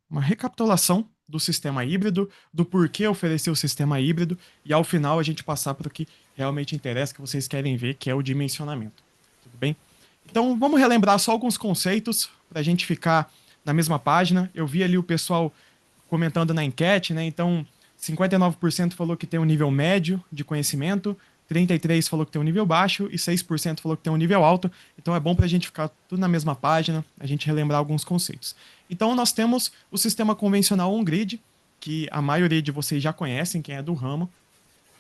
Uma recapitulação do sistema híbrido, do porquê oferecer o sistema híbrido e ao final a gente passar para o que realmente interessa, que vocês querem ver, que é o dimensionamento. Tudo bem? Então vamos relembrar só alguns conceitos para a gente ficar na mesma página. Eu vi ali o pessoal comentando na enquete, né? Então 59% falou que tem um nível médio de conhecimento, 33% falou que tem um nível baixo e 6% falou que tem um nível alto. Então é bom para a gente ficar tudo na mesma página, a gente relembrar alguns conceitos. Então nós temos o sistema convencional on-grid, que a maioria de vocês já conhecem, quem é do ramo,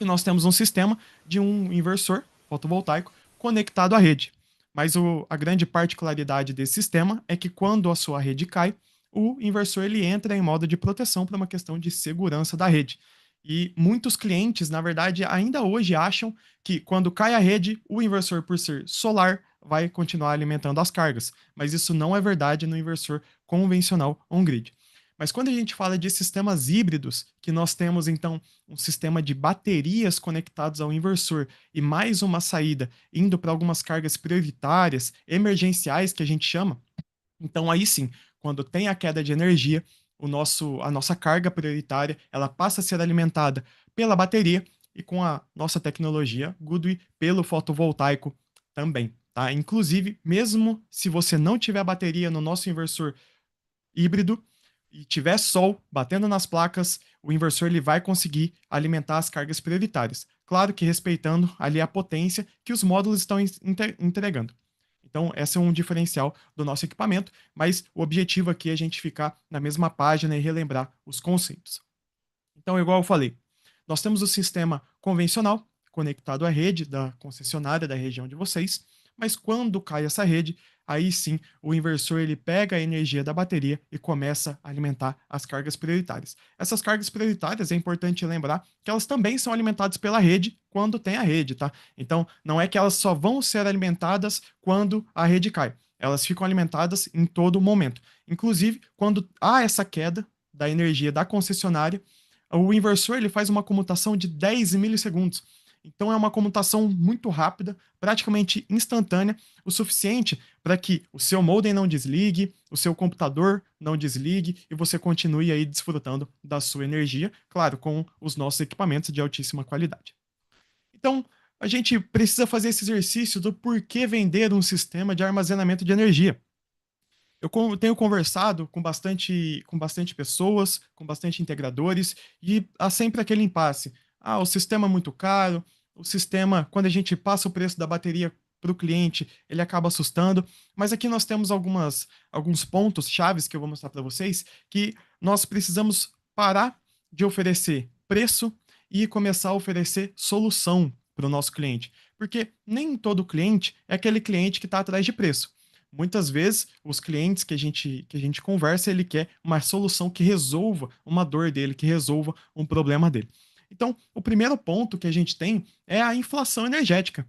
e nós temos um sistema de um inversor fotovoltaico conectado à rede. Mas a grande particularidade desse sistema é que quando a sua rede cai, o inversor ele entra em modo de proteção para uma questão de segurança da rede. E muitos clientes, na verdade, ainda hoje acham que quando cai a rede, o inversor, por ser solar, vai continuar alimentando as cargas. Mas isso não é verdade no inversor convencional on-grid. Mas quando a gente fala de sistemas híbridos, que nós temos então um sistema de baterias conectados ao inversor e mais uma saída indo para algumas cargas prioritárias, emergenciais, que a gente chama, então aí sim, quando tem a queda de energia, a nossa carga prioritária ela passa a ser alimentada pela bateria e com a nossa tecnologia Goodway pelo fotovoltaico também. Tá? Inclusive, mesmo se você não tiver bateria no nosso inversor híbrido e tiver sol batendo nas placas, o inversor ele vai conseguir alimentar as cargas prioritárias. Claro que respeitando ali a potência que os módulos estão entregando. Então, esse é um diferencial do nosso equipamento, mas o objetivo aqui é a gente ficar na mesma página e relembrar os conceitos. Então, igual eu falei, nós temos o sistema convencional conectado à rede da concessionária da região de vocês, mas quando cai essa rede, aí sim o inversor ele pega a energia da bateria e começa a alimentar as cargas prioritárias. Essas cargas prioritárias é importante lembrar que elas também são alimentadas pela rede quando tem a rede, tá? Então não é que elas só vão ser alimentadas quando a rede cai. Elas ficam alimentadas em todo momento. Inclusive, quando há essa queda da energia da concessionária, o inversor ele faz uma comutação de 10 milissegundos. Então é uma comutação muito rápida, praticamente instantânea, o suficiente para que o seu modem não desligue, o seu computador não desligue e você continue aí desfrutando da sua energia, claro, com os nossos equipamentos de altíssima qualidade. Então, a gente precisa fazer esse exercício do porquê vender um sistema de armazenamento de energia. Tenho conversado com bastante pessoas, com bastante integradores, e há sempre aquele impasse. Ah, o sistema é muito caro, o sistema, quando a gente passa o preço da bateria para o cliente, ele acaba assustando. Mas aqui nós temos alguns pontos chaves que eu vou mostrar para vocês, que nós precisamos parar de oferecer preço e começar a oferecer solução para o nosso cliente. Porque nem todo cliente é aquele cliente que está atrás de preço. Muitas vezes, os clientes que a gente conversa, ele quer uma solução que resolva uma dor dele, que resolva um problema dele. Então, o primeiro ponto que a gente tem é a inflação energética.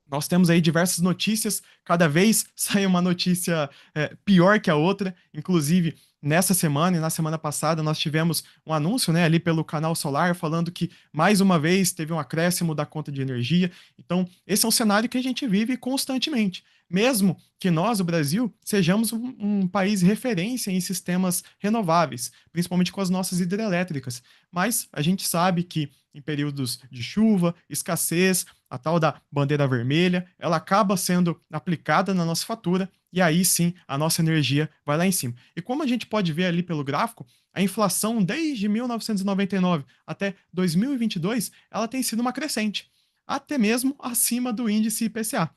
Nós temos aí diversas notícias, cada vez sai uma notícia pior que a outra. Inclusive, nessa semana e na semana passada, nós tivemos um anúncio, né, ali pelo canal Solar, falando que mais uma vez teve um acréscimo da conta de energia. Então, esse é um cenário que a gente vive constantemente. Mesmo que nós, o Brasil, sejamos um país referência em sistemas renováveis, principalmente com as nossas hidrelétricas. Mas a gente sabe que em períodos de chuva, escassez, a tal da bandeira vermelha, ela acaba sendo aplicada na nossa fatura e aí sim a nossa energia vai lá em cima. E como a gente pode ver ali pelo gráfico, a inflação desde 1999 até 2022, ela tem sido uma crescente, até mesmo acima do índice IPCA,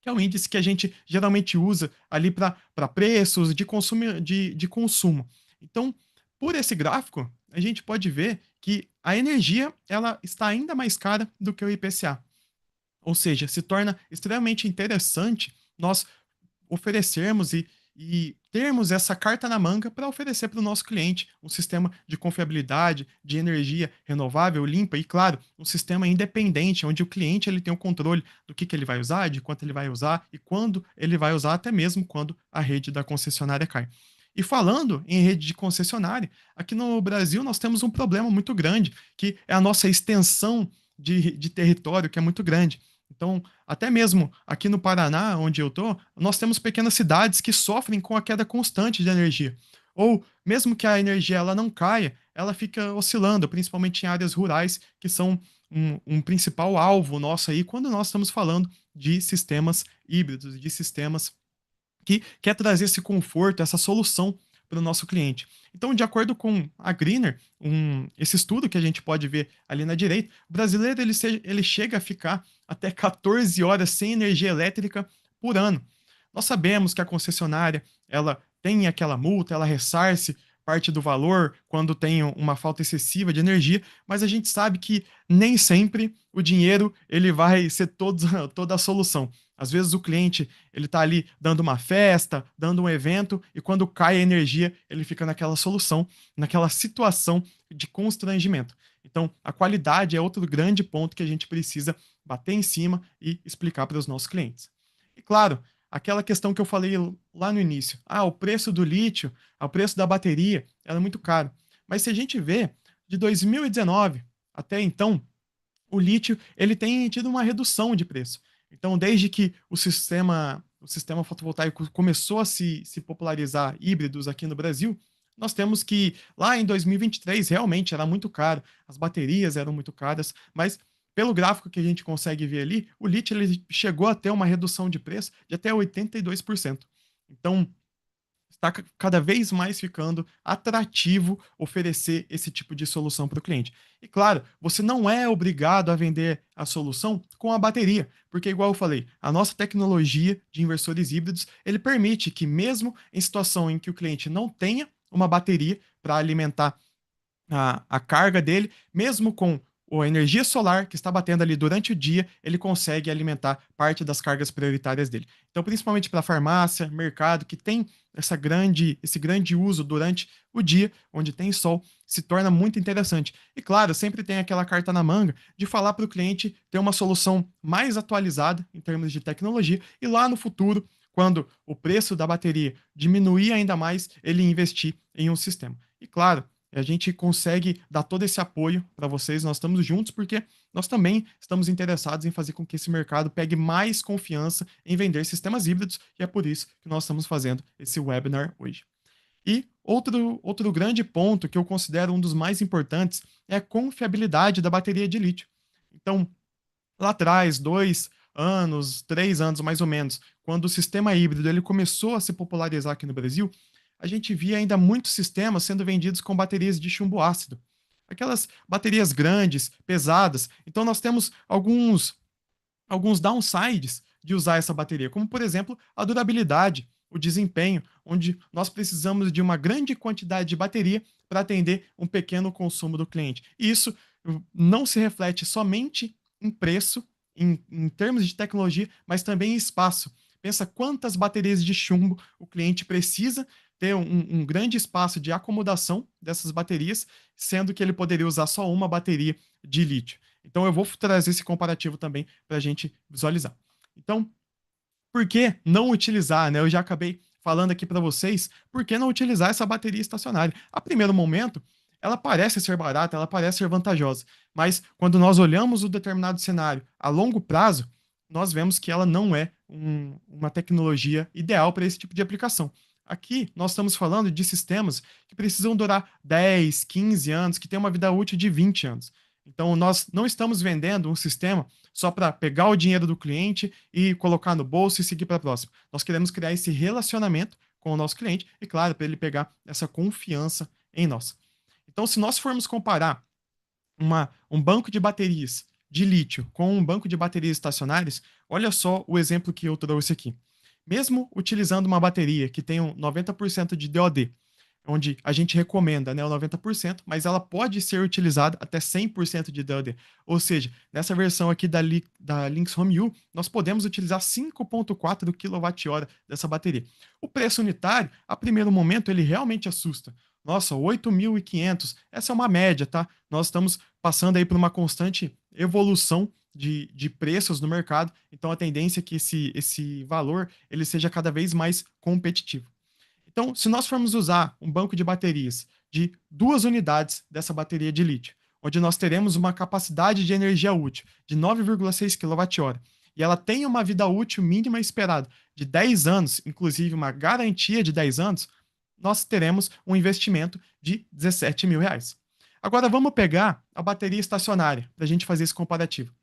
que é o índice que a gente geralmente usa ali para preços de consumo. Então, por esse gráfico, a gente pode ver que a energia ela está ainda mais cara do que o IPCA. Ou seja, se torna extremamente interessante nós oferecermos e termos essa carta na manga para oferecer para o nosso cliente um sistema de confiabilidade, de energia renovável, limpa e, claro, um sistema independente, onde o cliente ele tem o controle do que ele vai usar, de quanto ele vai usar e quando ele vai usar, até mesmo quando a rede da concessionária cai. E falando em rede de concessionária, aqui no Brasil nós temos um problema muito grande, que é a nossa extensão de território, que é muito grande. Então, até mesmo aqui no Paraná, onde eu tô, nós temos pequenas cidades que sofrem com a queda constante de energia. ou mesmo que a energia ela não caia, ela fica oscilando, principalmente em áreas rurais, que são um principal alvo nosso aí quando nós estamos falando de sistemas híbridos, de sistemas que quer trazer esse conforto, essa solução para o nosso cliente. Então, de acordo com a Greener, esse estudo que a gente pode ver ali na direita, o brasileiro ele chega a ficar até 14 horas sem energia elétrica por ano. Nós sabemos que a concessionária ela tem aquela multa, ela ressarce parte do valor quando tem uma falta excessiva de energia, mas a gente sabe que nem sempre o dinheiro ele vai ser toda a solução. Às vezes o cliente ele está ali dando uma festa, dando um evento, e quando cai a energia, ele fica naquela solução, naquela situação de constrangimento. Então, a qualidade é outro grande ponto que a gente precisa bater em cima e explicar para os nossos clientes. E claro, aquela questão que eu falei lá no início, o preço do lítio, o preço da bateria, era muito caro. Mas se a gente vê, de 2019 até então, o lítio ele tem tido uma redução de preço. Então, desde que o sistema fotovoltaico começou a se popularizar híbridos aqui no Brasil, nós temos que lá em 2023 realmente era muito caro, as baterias eram muito caras, mas pelo gráfico que a gente consegue ver ali, o lítio ele chegou a ter uma redução de preço de até 82%. Então, está cada vez mais ficando atrativo oferecer esse tipo de solução para o cliente. E claro, você não é obrigado a vender a solução com a bateria, porque igual eu falei, a nossa tecnologia de inversores híbridos, ele permite que mesmo em situação em que o cliente não tenha uma bateria para alimentar a carga dele, mesmo com a energia solar que está batendo ali durante o dia, ele consegue alimentar parte das cargas prioritárias dele. Então, principalmente para farmácia, mercado, que tem esse grande uso durante o dia, onde tem sol, se torna muito interessante. E claro, sempre tem aquela carta na manga de falar para o cliente ter uma solução mais atualizada em termos de tecnologia, e lá no futuro, quando o preço da bateria diminuir ainda mais, ele investir em um sistema. E claro, a gente consegue dar todo esse apoio para vocês, nós estamos juntos porque nós também estamos interessados em fazer com que esse mercado pegue mais confiança em vender sistemas híbridos, e é por isso que nós estamos fazendo esse webinar hoje. E outro grande ponto que eu considero um dos mais importantes é a confiabilidade da bateria de lítio. Então, lá atrás, 2 anos, 3 anos mais ou menos, quando o sistema híbrido ele começou a se popularizar aqui no Brasil, a gente via ainda muitos sistemas sendo vendidos com baterias de chumbo ácido. Aquelas baterias grandes, pesadas. Então nós temos alguns downsides de usar essa bateria, como por exemplo a durabilidade, o desempenho, onde nós precisamos de uma grande quantidade de bateria para atender um pequeno consumo do cliente. E isso não se reflete somente em preço, em termos de tecnologia, mas também em espaço. Pensa quantas baterias de chumbo o cliente precisa ter um grande espaço de acomodação dessas baterias, sendo que ele poderia usar só uma bateria de lítio. Então eu vou trazer esse comparativo também para a gente visualizar. Então, por que não utilizar, né? Eu já acabei falando aqui para vocês, por que não utilizar essa bateria estacionária? A primeiro momento, ela parece ser barata, ela parece ser vantajosa, mas quando nós olhamos o determinado cenário a longo prazo, nós vemos que ela não é uma tecnologia ideal para esse tipo de aplicação. Aqui nós estamos falando de sistemas que precisam durar 10, 15 anos, que têm uma vida útil de 20 anos. Então, nós não estamos vendendo um sistema só para pegar o dinheiro do cliente e colocar no bolso e seguir para a próxima. Nós queremos criar esse relacionamento com o nosso cliente e, claro, para ele pegar essa confiança em nós. Então, se nós formos comparar um banco de baterias de lítio com um banco de baterias estacionárias, olha só o exemplo que eu trouxe aqui. Mesmo utilizando uma bateria que tem um 90% de DOD, onde a gente recomenda, né, o 90%, mas ela pode ser utilizada até 100% de DOD. Ou seja, nessa versão aqui da Lynx Home U, nós podemos utilizar 5,4 kWh dessa bateria. O preço unitário, a primeiro momento, ele realmente assusta. Nossa, 8.500, essa é uma média, tá? Nós estamos passando aí por uma constante evolução de preços no mercado, então a tendência é que esse valor ele seja cada vez mais competitivo. Então, se nós formos usar um banco de baterias de 2 unidades dessa bateria de lítio, onde nós teremos uma capacidade de energia útil de 9,6 kWh, e ela tem uma vida útil mínima esperada de 10 anos, inclusive uma garantia de 10 anos, nós teremos um investimento de R$ 17.000. Agora vamos pegar a bateria estacionária para a gente fazer esse comparativo.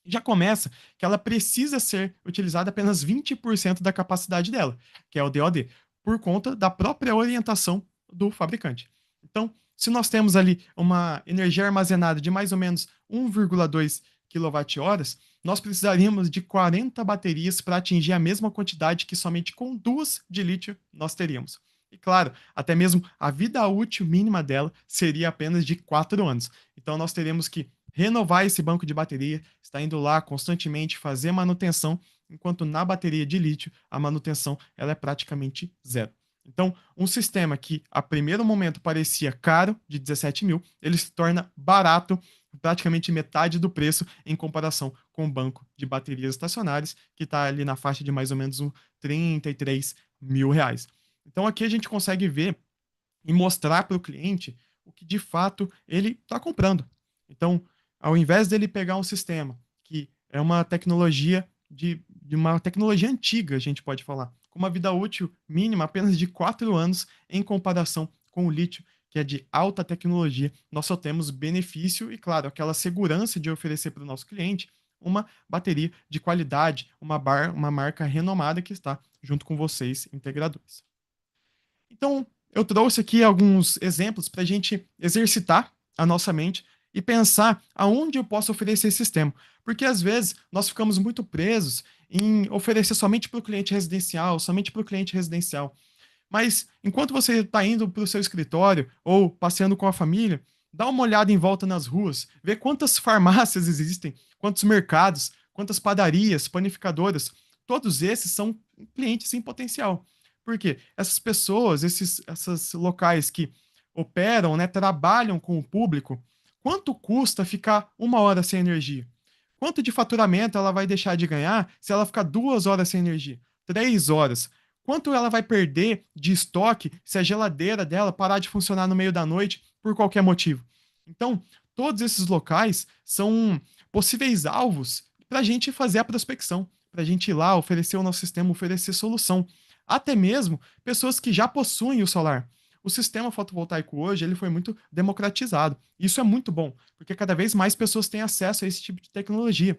Já começa que ela precisa ser utilizada apenas 20% da capacidade dela, que é o DOD, por conta da própria orientação do fabricante. Então, se nós temos ali uma energia armazenada de mais ou menos 1,2 kWh, nós precisaríamos de 40 baterias para atingir a mesma quantidade que somente com duas de lítio nós teríamos. E claro, até mesmo a vida útil mínima dela seria apenas de 4 anos. Então nós teremos que renovar esse banco de bateria, está indo lá constantemente fazer manutenção, enquanto na bateria de lítio a manutenção ela é praticamente zero. Então, um sistema que a primeiro momento parecia caro, de 17.000, ele se torna barato, praticamente metade do preço em comparação com o banco de baterias estacionárias, que está ali na faixa de mais ou menos uns R$ 33.000. Então, aqui a gente consegue ver e mostrar para o cliente o que de fato ele está comprando. Então, ao invés dele pegar um sistema que é uma tecnologia de uma tecnologia antiga, a gente pode falar, com uma vida útil mínima apenas de 4 anos, em comparação com o lítio, que é de alta tecnologia, nós só temos benefício e, claro, aquela segurança de oferecer para o nosso cliente uma bateria de qualidade, uma marca renomada que está junto com vocês, integradores. Então, eu trouxe aqui alguns exemplos para a gente exercitar a nossa mente e pensar aonde eu posso oferecer esse sistema. Porque às vezes nós ficamos muito presos em oferecer somente para o cliente residencial, somente para o cliente residencial. Mas enquanto você está indo para o seu escritório ou passeando com a família, dá uma olhada em volta nas ruas, vê quantas farmácias existem, quantos mercados, quantas padarias, panificadoras. Todos esses são clientes em potencial. Por quê? Essas pessoas, esses locais que operam, né, trabalham com o público, quanto custa ficar 1 hora sem energia? Quanto de faturamento ela vai deixar de ganhar se ela ficar 2 horas sem energia? 3 horas? Quanto ela vai perder de estoque se a geladeira dela parar de funcionar no meio da noite por qualquer motivo? Então, todos esses locais são possíveis alvos para a gente fazer a prospecção, para a gente ir lá, oferecer o nosso sistema, oferecer solução. Até mesmo pessoas que já possuem o solar. O sistema fotovoltaico hoje ele foi muito democratizado. Isso é muito bom, porque cada vez mais pessoas têm acesso a esse tipo de tecnologia.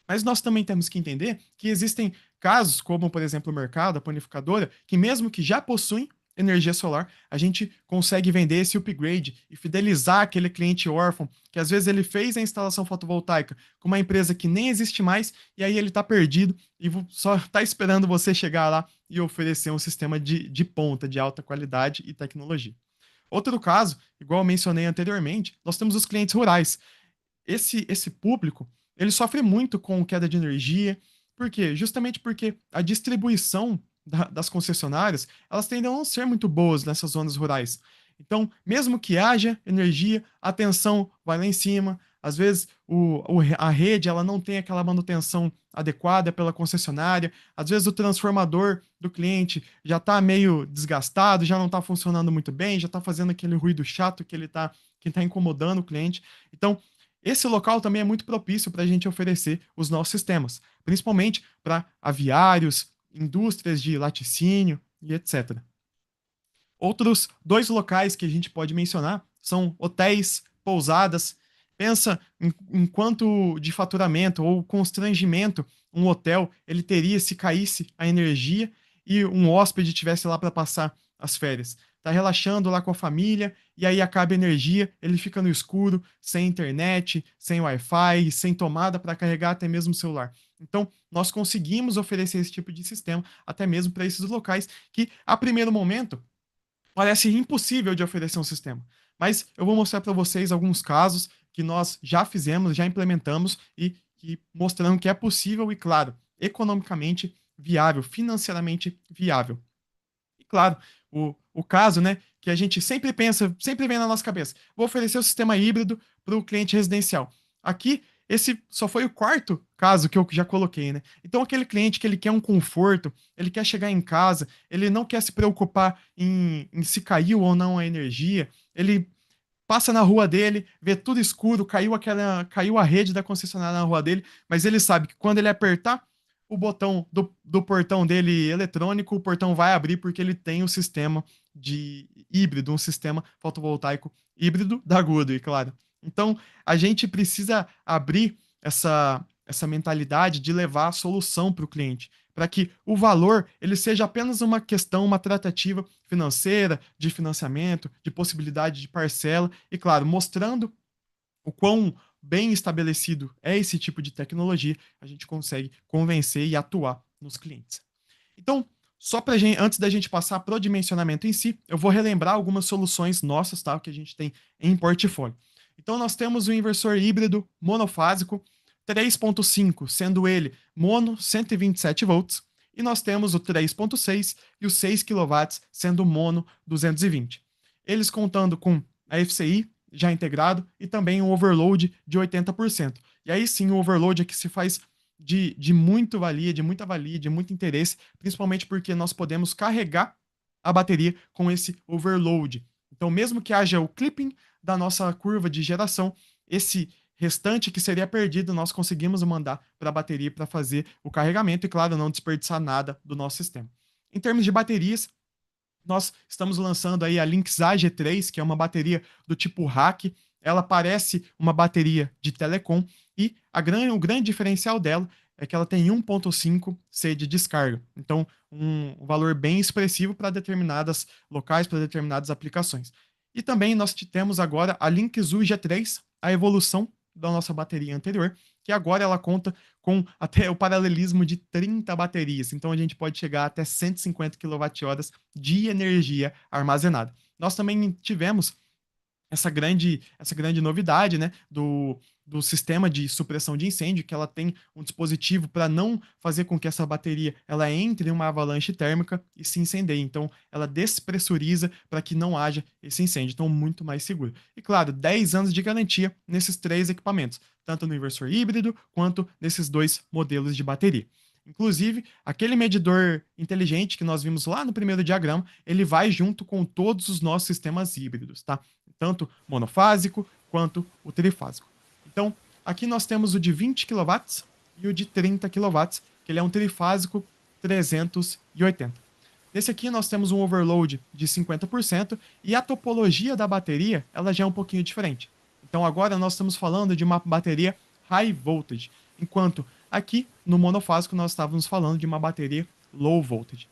Mas nós também temos que entender que existem casos, como por exemplo o mercado, a panificadora, que mesmo que já possuem energia solar, a gente consegue vender esse upgrade e fidelizar aquele cliente órfão, que às vezes ele fez a instalação fotovoltaica com uma empresa que nem existe mais, e aí ele está perdido e só está esperando você chegar lá e oferecer um sistema de ponta, de alta qualidade e tecnologia. Outro caso, igual eu mencionei anteriormente, nós temos os clientes rurais. Esse público, ele sofre muito com queda de energia. Por quê? Justamente porque a distribuição das concessionárias, elas tendem a não ser muito boas nessas zonas rurais. Então, mesmo que haja energia, a tensão vai lá em cima. Às vezes, a rede ela não tem aquela manutenção adequada pela concessionária. Às vezes, o transformador do cliente já está meio desgastado, já não está funcionando muito bem, já está fazendo aquele ruído chato que tá incomodando o cliente. Então, esse local também é muito propício para a gente oferecer os nossos sistemas, principalmente para aviários, indústrias de laticínio e etc. Outros dois locais que a gente pode mencionar são hotéis, pousadas. Pensa em quanto de faturamento ou constrangimento um hotel ele teria se caísse a energia e um hóspede tivesse lá para passar as férias. Tá relaxando lá com a família e aí acaba a energia, ele fica no escuro, sem internet, sem Wi-Fi, sem tomada para carregar até mesmo o celular. Então, nós conseguimos oferecer esse tipo de sistema até mesmo para esses locais que, a primeiro momento, parece impossível de oferecer um sistema. Mas eu vou mostrar para vocês alguns casos que nós já fizemos, já implementamos e que mostrando que é possível e, claro, economicamente viável, financeiramente viável. E claro, o caso, né, que a gente sempre pensa, sempre vem na nossa cabeça, vou oferecer o sistema híbrido para o cliente residencial. Aqui, esse só foi o quarto caso que eu já coloquei, né? Então, aquele cliente que ele quer um conforto, ele quer chegar em casa, ele não quer se preocupar em se caiu ou não a energia, ele passa na rua dele, vê tudo escuro, caiu a rede da concessionária na rua dele, mas ele sabe que quando ele apertar o botão do portão dele eletrônico, o portão vai abrir porque ele tem o sistema de híbrido, um sistema fotovoltaico híbrido da Goodyear, claro. Então, a gente precisa abrir essa mentalidade de levar a solução para o cliente, para que o valor ele seja apenas uma questão, uma tratativa financeira, de financiamento, de possibilidade de parcela, e claro, mostrando o quão bem estabelecido é esse tipo de tecnologia, a gente consegue convencer e atuar nos clientes. Então, só para antes da gente passar para o dimensionamento em si, eu vou relembrar algumas soluções nossas, tá, que a gente tem em portfólio. Então, nós temos o inversor híbrido monofásico 3.5, sendo ele mono 127 volts, e nós temos o 3.6 e o 6 kW, sendo mono 220. Eles contando com a FCI já integrado e também um overload de 80%. E aí sim, o overload é que se faz de muito valia, de muita valia, de muito interesse, principalmente porque nós podemos carregar a bateria com esse overload. Então, mesmo que haja o clipping da nossa curva de geração, esse restante que seria perdido, nós conseguimos mandar para a bateria para fazer o carregamento e, claro, não desperdiçar nada do nosso sistema. Em termos de baterias, nós estamos lançando aí a Lynx AG3, que é uma bateria do tipo rack. Ela parece uma bateria de telecom e o grande diferencial dela é que ela tem 1.5 C de descarga. Então, um valor bem expressivo para determinadas locais, para determinadas aplicações. E também nós temos agora a Lynx U G3, a evolução da nossa bateria anterior, que agora ela conta com até o paralelismo de 30 baterias. Então a gente pode chegar até 150 kWh de energia armazenada. Nós também tivemos essa grande novidade, né, do sistema de supressão de incêndio, que ela tem um dispositivo para não fazer com que essa bateria ela entre em uma avalanche térmica e se incendeie. Então, ela despressuriza para que não haja esse incêndio. Então, muito mais seguro. E claro, 10 anos de garantia nesses três equipamentos, tanto no inversor híbrido quanto nesses dois modelos de bateria. Inclusive, aquele medidor inteligente que nós vimos lá no primeiro diagrama, ele vai junto com todos os nossos sistemas híbridos, tá? Tanto monofásico quanto o trifásico. Então, aqui nós temos o de 20 kW e o de 30 kW, que ele é um trifásico 380. Nesse aqui nós temos um overload de 50% e a topologia da bateria, ela já é um pouquinho diferente. Então agora nós estamos falando de uma bateria high voltage, enquanto aqui no monofásico nós estávamos falando de uma bateria low voltage.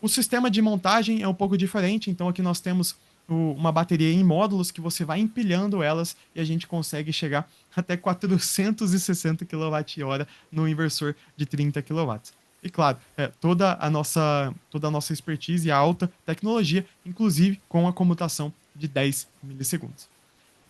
O sistema de montagem é um pouco diferente, então aqui nós temos uma bateria em módulos que você vai empilhando elas e a gente consegue chegar até 460 kWh no inversor de 30 kW. E claro, toda a nossa expertise e a alta tecnologia, inclusive com a comutação de 10 milissegundos.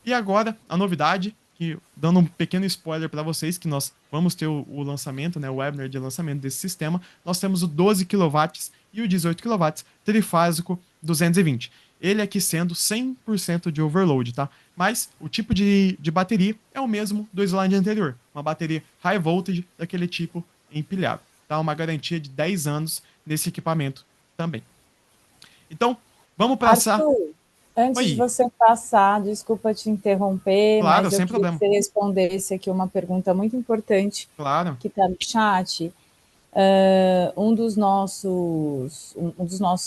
E agora, a novidade, que dando um pequeno spoiler para vocês, que nós vamos ter o lançamento, né, o webinar de lançamento desse sistema, nós temos o 12 kW e o 18 kW trifásico 220. Ele aqui sendo 100% de overload, tá? Mas o tipo de bateria é o mesmo do slide anterior, uma bateria high voltage daquele tipo empilhado, tá? Uma garantia de 10 anos nesse equipamento também. Então, vamos passar... Arthur, antes de Oi, você passar, desculpa te interromper, claro, mas eu sem queria que problema. você respondesse aqui uma pergunta muito importante Claro. que está no chat. Um dos nossos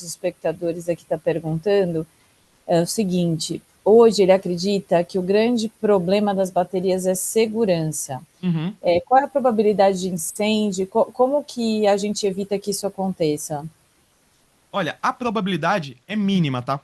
espectadores aqui está perguntando o seguinte: hoje ele acredita que o grande problema das baterias é segurança. Uhum. Qual é a probabilidade de incêndio? Como que a gente evita que isso aconteça? Olha, a probabilidade é mínima, tá?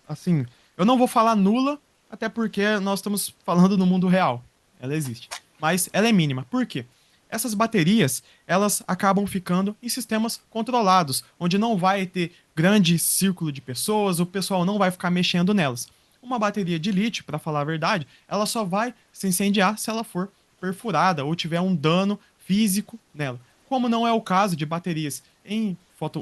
Assim, eu não vou falar nula, até porque nós estamos falando no mundo real. Ela existe. Mas ela é mínima. Por quê? Essas baterias, elas acabam ficando em sistemas controlados, onde não vai ter grande círculo de pessoas, o pessoal não vai ficar mexendo nelas. Uma bateria de lítio, para falar a verdade, ela só vai se incendiar se ela for perfurada ou tiver um dano físico nela. Como não é o caso de baterias em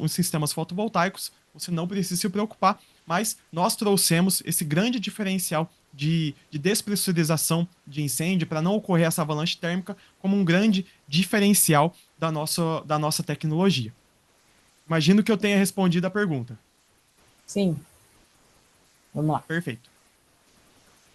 sistemas fotovoltaicos, você não precisa se preocupar, mas nós trouxemos esse grande diferencial de despressurização de incêndio para não ocorrer essa avalanche térmica como um grande diferencial da nossa tecnologia. Imagino que eu tenha respondido a pergunta. Sim, vamos lá. Perfeito.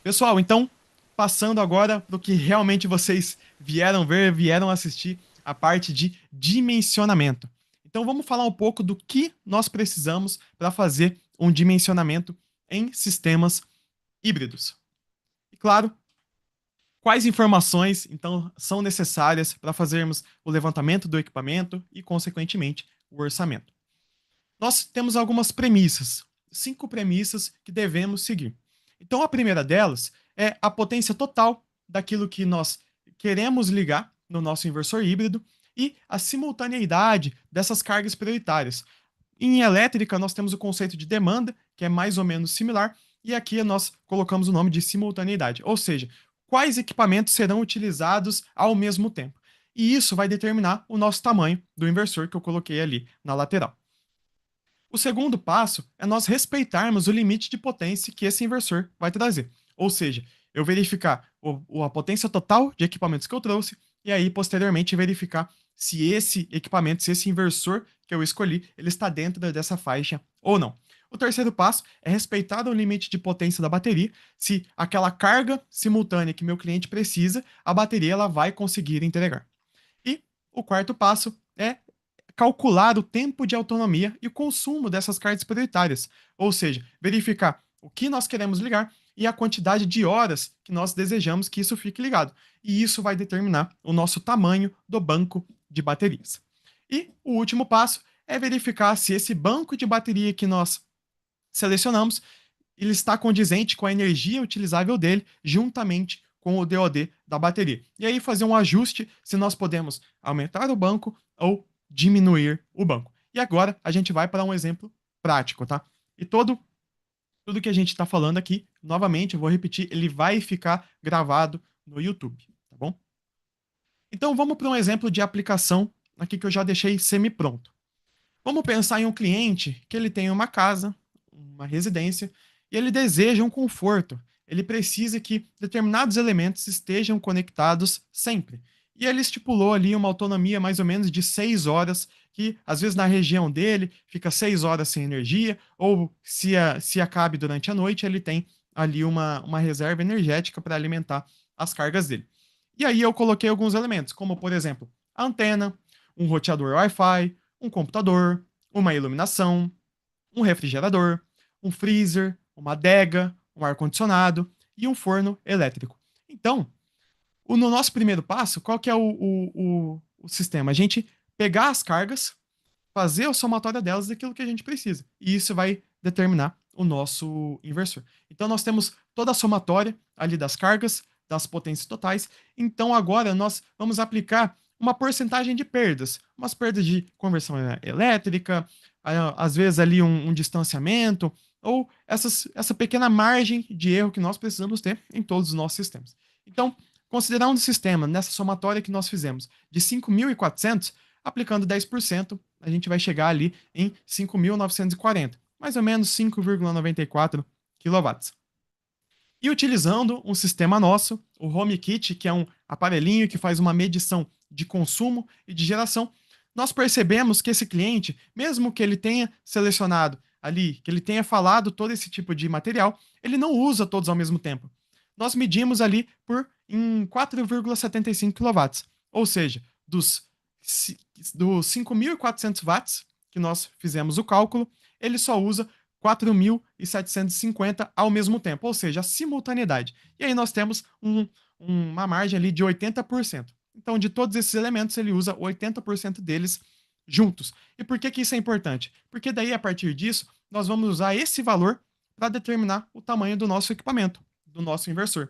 Pessoal, então, passando agora para o que realmente vocês vieram ver, vieram assistir, a parte de dimensionamento. Então, vamos falar um pouco do que nós precisamos para fazer um dimensionamento em sistemas híbridos. E claro, quais informações, então, são necessárias para fazermos o levantamento do equipamento e, consequentemente, o orçamento? Nós temos algumas premissas, 5 premissas que devemos seguir. Então, a primeira delas é a potência total daquilo que nós queremos ligar no nosso inversor híbrido e a simultaneidade dessas cargas prioritárias. Em elétrica, nós temos o conceito de demanda, que é mais ou menos similar, e aqui nós colocamos o nome de simultaneidade, ou seja, quais equipamentos serão utilizados ao mesmo tempo. E isso vai determinar o nosso tamanho do inversor que eu coloquei ali na lateral. O segundo passo é nós respeitarmos o limite de potência que esse inversor vai trazer. Ou seja, eu verificar a potência total de equipamentos que eu trouxe e aí, posteriormente, verificar se esse equipamento, se esse inversor que eu escolhi, ele está dentro dessa faixa ou não. O terceiro passo é respeitar o limite de potência da bateria. Se aquela carga simultânea que meu cliente precisa, a bateria ela vai conseguir entregar. E o quarto passo é calcular o tempo de autonomia e o consumo dessas cargas prioritárias, ou seja, verificar o que nós queremos ligar e a quantidade de horas que nós desejamos que isso fique ligado. E isso vai determinar o nosso tamanho do banco de baterias. E o último passo é verificar se esse banco de bateria que nós selecionamos ele está condizente com a energia utilizável dele, juntamente com o DOD da bateria. E aí fazer um ajuste se nós podemos aumentar o banco ou diminuir o banco. E agora a gente vai para um exemplo prático, tá? E tudo que a gente está falando aqui, novamente, eu vou repetir, ele vai ficar gravado no YouTube, tá bom? Então vamos para um exemplo de aplicação aqui que eu já deixei semi-pronto. Vamos pensar em um cliente que ele tem uma casa, uma residência, e ele deseja um conforto. Ele precisa que determinados elementos estejam conectados sempre. E ele estipulou ali uma autonomia mais ou menos de 6 horas, que às vezes na região dele fica 6 horas sem energia, ou se acabe durante a noite, ele tem ali uma reserva energética para alimentar as cargas dele. E aí eu coloquei alguns elementos, como por exemplo, a antena, um roteador Wi-Fi, um computador, uma iluminação, um refrigerador, um freezer, uma adega, um ar-condicionado e um forno elétrico. Então, no nosso primeiro passo, qual que é o sistema? A gente pegar as cargas, fazer a somatória delas daquilo que a gente precisa. E isso vai determinar o nosso inversor. Então, nós temos toda a somatória ali das cargas, das potências totais. Então, agora nós vamos aplicar uma porcentagem de perdas, umas perdas de conversão elétrica, às vezes ali um distanciamento, ou essa pequena margem de erro que nós precisamos ter em todos os nossos sistemas. Então, considerando o sistema nessa somatória que nós fizemos de 5.400, aplicando 10%, a gente vai chegar ali em 5.940, mais ou menos 5,94 kW. E utilizando um sistema nosso, o HomeKit, que é um aparelhinho que faz uma medição de consumo e de geração, nós percebemos que esse cliente, mesmo que ele tenha selecionado ali, que ele tenha falado todo esse tipo de material, ele não usa todos ao mesmo tempo. Nós medimos ali em 4,75 kW, ou seja, dos 5.400 watts que nós fizemos o cálculo, ele só usa 4.750 ao mesmo tempo, ou seja, a simultaneidade. E aí nós temos uma margem ali de 80%. Então, de todos esses elementos, ele usa 80% deles juntos. E por que isso é importante? Porque daí, a partir disso, nós vamos usar esse valor para determinar o tamanho do nosso equipamento, do nosso inversor.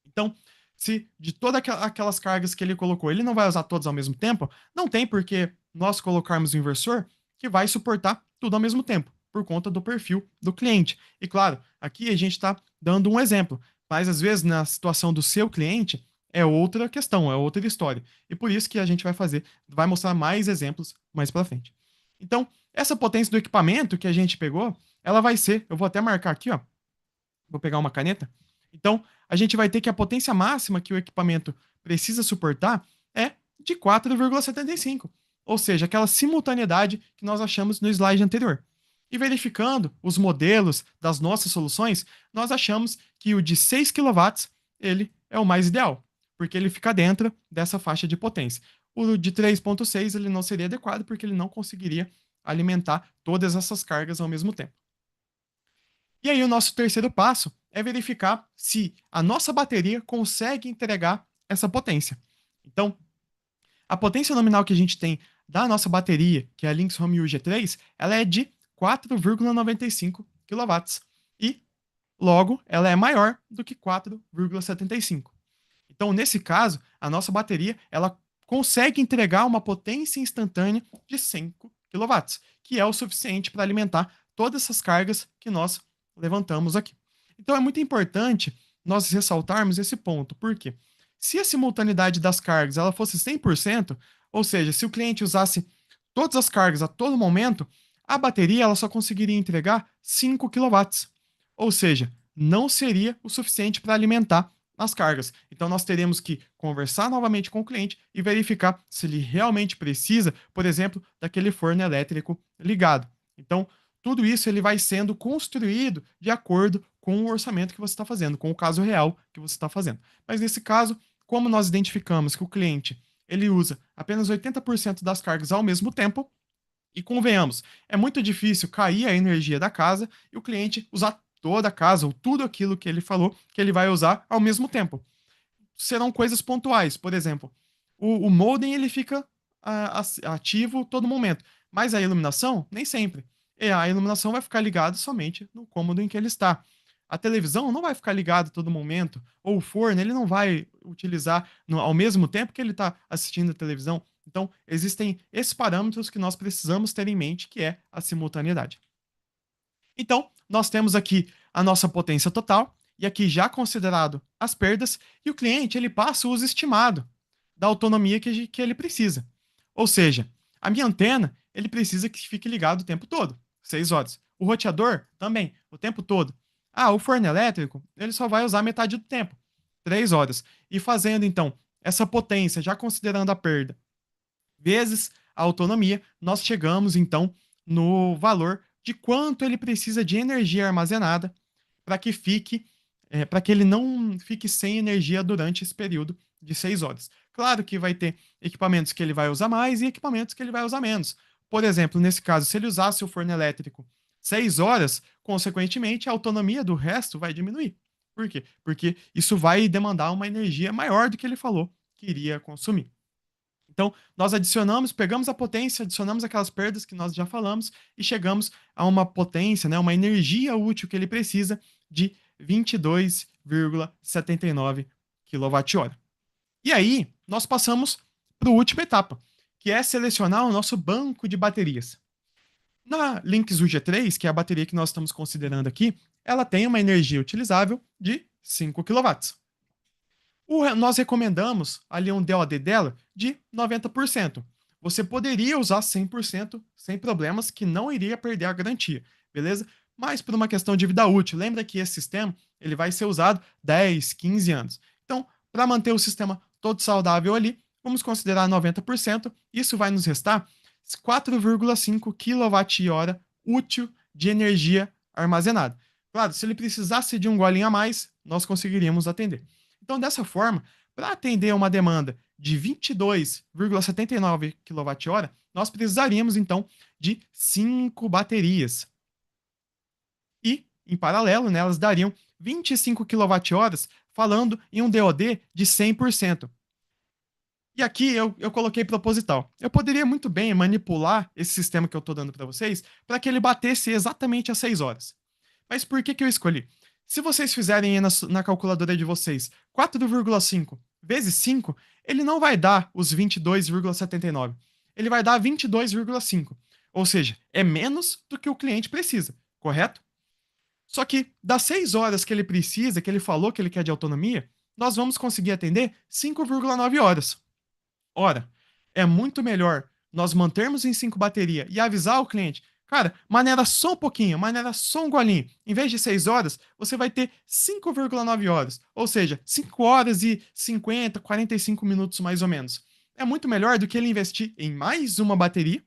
Então, se de todas aquelas cargas que ele colocou, ele não vai usar todas ao mesmo tempo, não tem por que nós colocarmos um inversor que vai suportar tudo ao mesmo tempo, por conta do perfil do cliente. E claro, aqui a gente está dando um exemplo, mas às vezes na situação do seu cliente é outra questão, é outra história. E por isso que a gente vai mostrar mais exemplos mais para frente. Então, essa potência do equipamento que a gente pegou, ela vai ser, eu vou até marcar aqui, ó. Vou pegar uma caneta. Então, a gente vai ter que a potência máxima que o equipamento precisa suportar é de 4,75. Ou seja, aquela simultaneidade que nós achamos no slide anterior. E verificando os modelos das nossas soluções, nós achamos que o de 6 kW ele é o mais ideal, porque ele fica dentro dessa faixa de potência. O de 3,6 ele não seria adequado porque ele não conseguiria alimentar todas essas cargas ao mesmo tempo. E aí o nosso terceiro passo é verificar se a nossa bateria consegue entregar essa potência. Então, a potência nominal que a gente tem da nossa bateria, que é a Lynx Home U G3, ela é de 4,95 kW. E, logo, ela é maior do que 4,75. Então, nesse caso, a nossa bateria ela consegue entregar uma potência instantânea de 5 kW, que é o suficiente para alimentar todas essas cargas que nós levantamos aqui. Então, é muito importante nós ressaltarmos esse ponto, porque se a simultaneidade das cargas ela fosse 100%, ou seja, se o cliente usasse todas as cargas a todo momento, a bateria ela só conseguiria entregar 5 kW. Ou seja, não seria o suficiente para alimentar as cargas. Então, nós teremos que conversar novamente com o cliente e verificar se ele realmente precisa, por exemplo, daquele forno elétrico ligado. Então, tudo isso ele vai sendo construído de acordo com o orçamento que você está fazendo, com o caso real que você está fazendo. Mas nesse caso, como nós identificamos que o cliente ele usa apenas 80% das cargas ao mesmo tempo, e convenhamos, é muito difícil cair a energia da casa e o cliente usar toda a casa ou tudo aquilo que ele falou que ele vai usar ao mesmo tempo. Serão coisas pontuais, por exemplo, o modem ele fica ativo todo momento, mas a iluminação nem sempre. E a iluminação vai ficar ligada somente no cômodo em que ele está. A televisão não vai ficar ligada todo momento, ou o forno ele não vai utilizar ao mesmo tempo que ele está assistindo a televisão. Então, existem esses parâmetros que nós precisamos ter em mente, que é a simultaneidade. Então, nós temos aqui a nossa potência total, e aqui já considerado as perdas, e o cliente ele passa o uso estimado da autonomia que ele precisa. Ou seja, a minha antena ele precisa que fique ligado o tempo todo, 6 horas. O roteador também, o tempo todo. Ah, o forno elétrico ele só vai usar metade do tempo, 3 horas. E fazendo então essa potência, já considerando a perda, vezes a autonomia, nós chegamos então no valor de quanto ele precisa de energia armazenada para que para que ele não fique sem energia durante esse período de 6 horas. Claro que vai ter equipamentos que ele vai usar mais e equipamentos que ele vai usar menos. Por exemplo, nesse caso, se ele usasse o forno elétrico 6 horas, consequentemente, a autonomia do resto vai diminuir. Por quê? Porque isso vai demandar uma energia maior do que ele falou que iria consumir. Então, nós adicionamos, pegamos a potência, adicionamos aquelas perdas que nós já falamos e chegamos a uma potência, né, uma energia útil que ele precisa de 22,79 kWh. E aí, nós passamos para a última etapa, que é selecionar o nosso banco de baterias. Na Lynx UG3, que é a bateria que nós estamos considerando aqui, ela tem uma energia utilizável de 5 kW. Nós recomendamos ali um DOD dela de 90%. Você poderia usar 100% sem problemas, que não iria perder a garantia, beleza? Mas por uma questão de vida útil, lembra que esse sistema ele vai ser usado 10, 15 anos. Então, para manter o sistema todo saudável ali, vamos considerar 90%. Isso vai nos restar 4,5 kWh útil de energia armazenada. Claro, se ele precisasse de um golinho a mais, nós conseguiríamos atender. Então, dessa forma, para atender uma demanda de 22,79 kWh, nós precisaríamos então de 5 baterias. E, em paralelo, né, elas dariam 25 kWh, falando em um DOD de 100%. E aqui eu coloquei proposital. Eu poderia muito bem manipular esse sistema que eu estou dando para vocês para que ele batesse exatamente às 6 horas. Mas por que eu escolhi? Se vocês fizerem aí na calculadora de vocês 4,5 vezes 5, ele não vai dar os 22,79. Ele vai dar 22,5. Ou seja, é menos do que o cliente precisa, correto? Só que das 6 horas que ele precisa, que ele falou que ele quer de autonomia, nós vamos conseguir atender 5,9 horas. Ora, é muito melhor nós mantermos em 5 bateria e avisar o cliente, cara, maneira só um pouquinho, maneira só um golinho. Em vez de 6 horas, você vai ter 5,9 horas. Ou seja, 5 horas e 50, 45 minutos mais ou menos. É muito melhor do que ele investir em mais uma bateria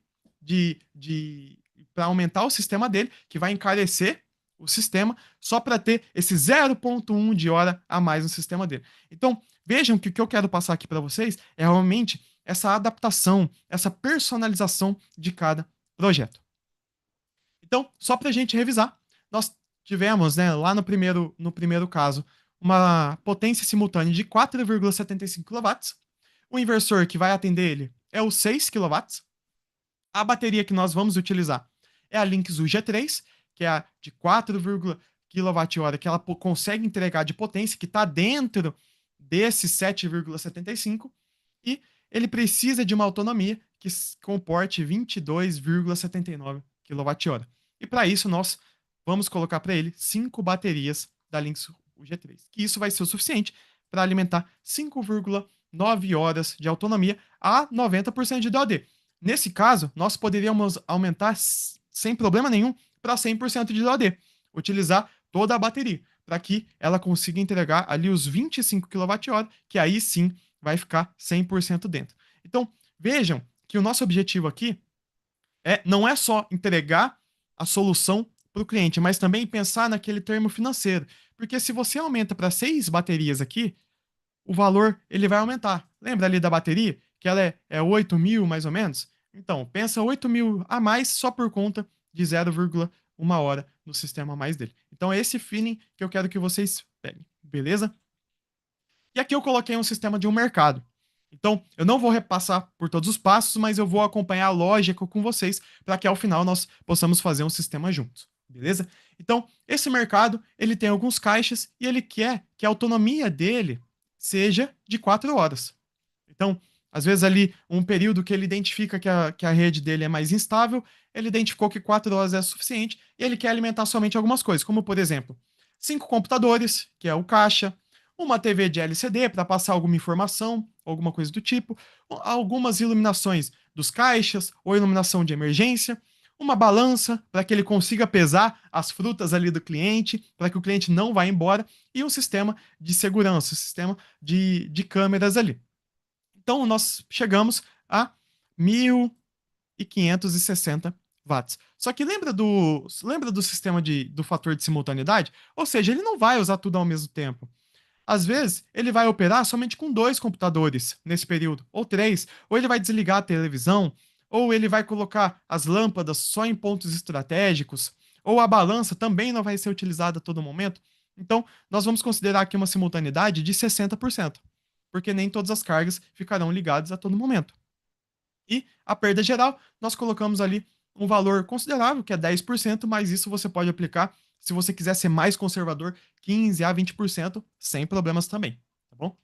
para aumentar o sistema dele, que vai encarecer o sistema, só para ter esse 0,1 de hora a mais no sistema dele. Então, vejam que o que eu quero passar aqui para vocês é realmente essa adaptação, essa personalização de cada projeto. Então, só para a gente revisar, nós tivemos, né, lá no primeiro caso, uma potência simultânea de 4,75 kW. O inversor que vai atender ele é o 6 kW. A bateria que nós vamos utilizar é a Lynx UG3, que é a de 4 kWh, que ela consegue entregar de potência, que está dentro desse 7,75, e ele precisa de uma autonomia que comporte 22,79 kWh. E para isso, nós vamos colocar para ele 5 baterias da Lynx UG3, que isso vai ser o suficiente para alimentar 5,9 horas de autonomia a 90% de DOD. Nesse caso, nós poderíamos aumentar sem problema nenhum para 100% de DOD, utilizar toda a bateria, para que ela consiga entregar ali os 25 kWh, que aí sim vai ficar 100% dentro. Então, vejam que o nosso objetivo aqui não é só entregar a solução para o cliente, mas também pensar naquele termo financeiro. Porque se você aumenta para 6 baterias aqui, o valor ele vai aumentar. Lembra ali da bateria? Que ela é 8 mil, mais ou menos? Então, pensa 8 mil a mais só por conta de 0,1 hora no sistema a mais dele. Então, é esse feeling que eu quero que vocês peguem, beleza? E aqui eu coloquei um sistema de um mercado. Então, eu não vou repassar por todos os passos, mas eu vou acompanhar a lógica com vocês para que ao final nós possamos fazer um sistema juntos, beleza? Então, esse mercado, ele tem alguns caixas e ele quer que a autonomia dele seja de 4 horas. Então, às vezes ali, um período que ele identifica que a rede dele é mais instável, ele identificou que 4 horas é suficiente e ele quer alimentar somente algumas coisas, como, por exemplo, 5 computadores, que é o caixa, uma TV de LCD para passar alguma informação, alguma coisa do tipo, algumas iluminações dos caixas ou iluminação de emergência, uma balança para que ele consiga pesar as frutas ali do cliente, para que o cliente não vá embora, e um sistema de segurança, um sistema de câmeras ali. Então, nós chegamos a 1.560 watts. Só que lembra do sistema do fator de simultaneidade? Ou seja, ele não vai usar tudo ao mesmo tempo. Às vezes, ele vai operar somente com 2 computadores nesse período, ou 3, ou ele vai desligar a televisão, ou ele vai colocar as lâmpadas só em pontos estratégicos, ou a balança também não vai ser utilizada a todo momento. Então, nós vamos considerar aqui uma simultaneidade de 60%, porque nem todas as cargas ficarão ligadas a todo momento. E a perda geral, nós colocamos ali um valor considerável, que é 10%, mas isso você pode aplicar se você quiser ser mais conservador, 15 a 20%, sem problemas também, tá bom?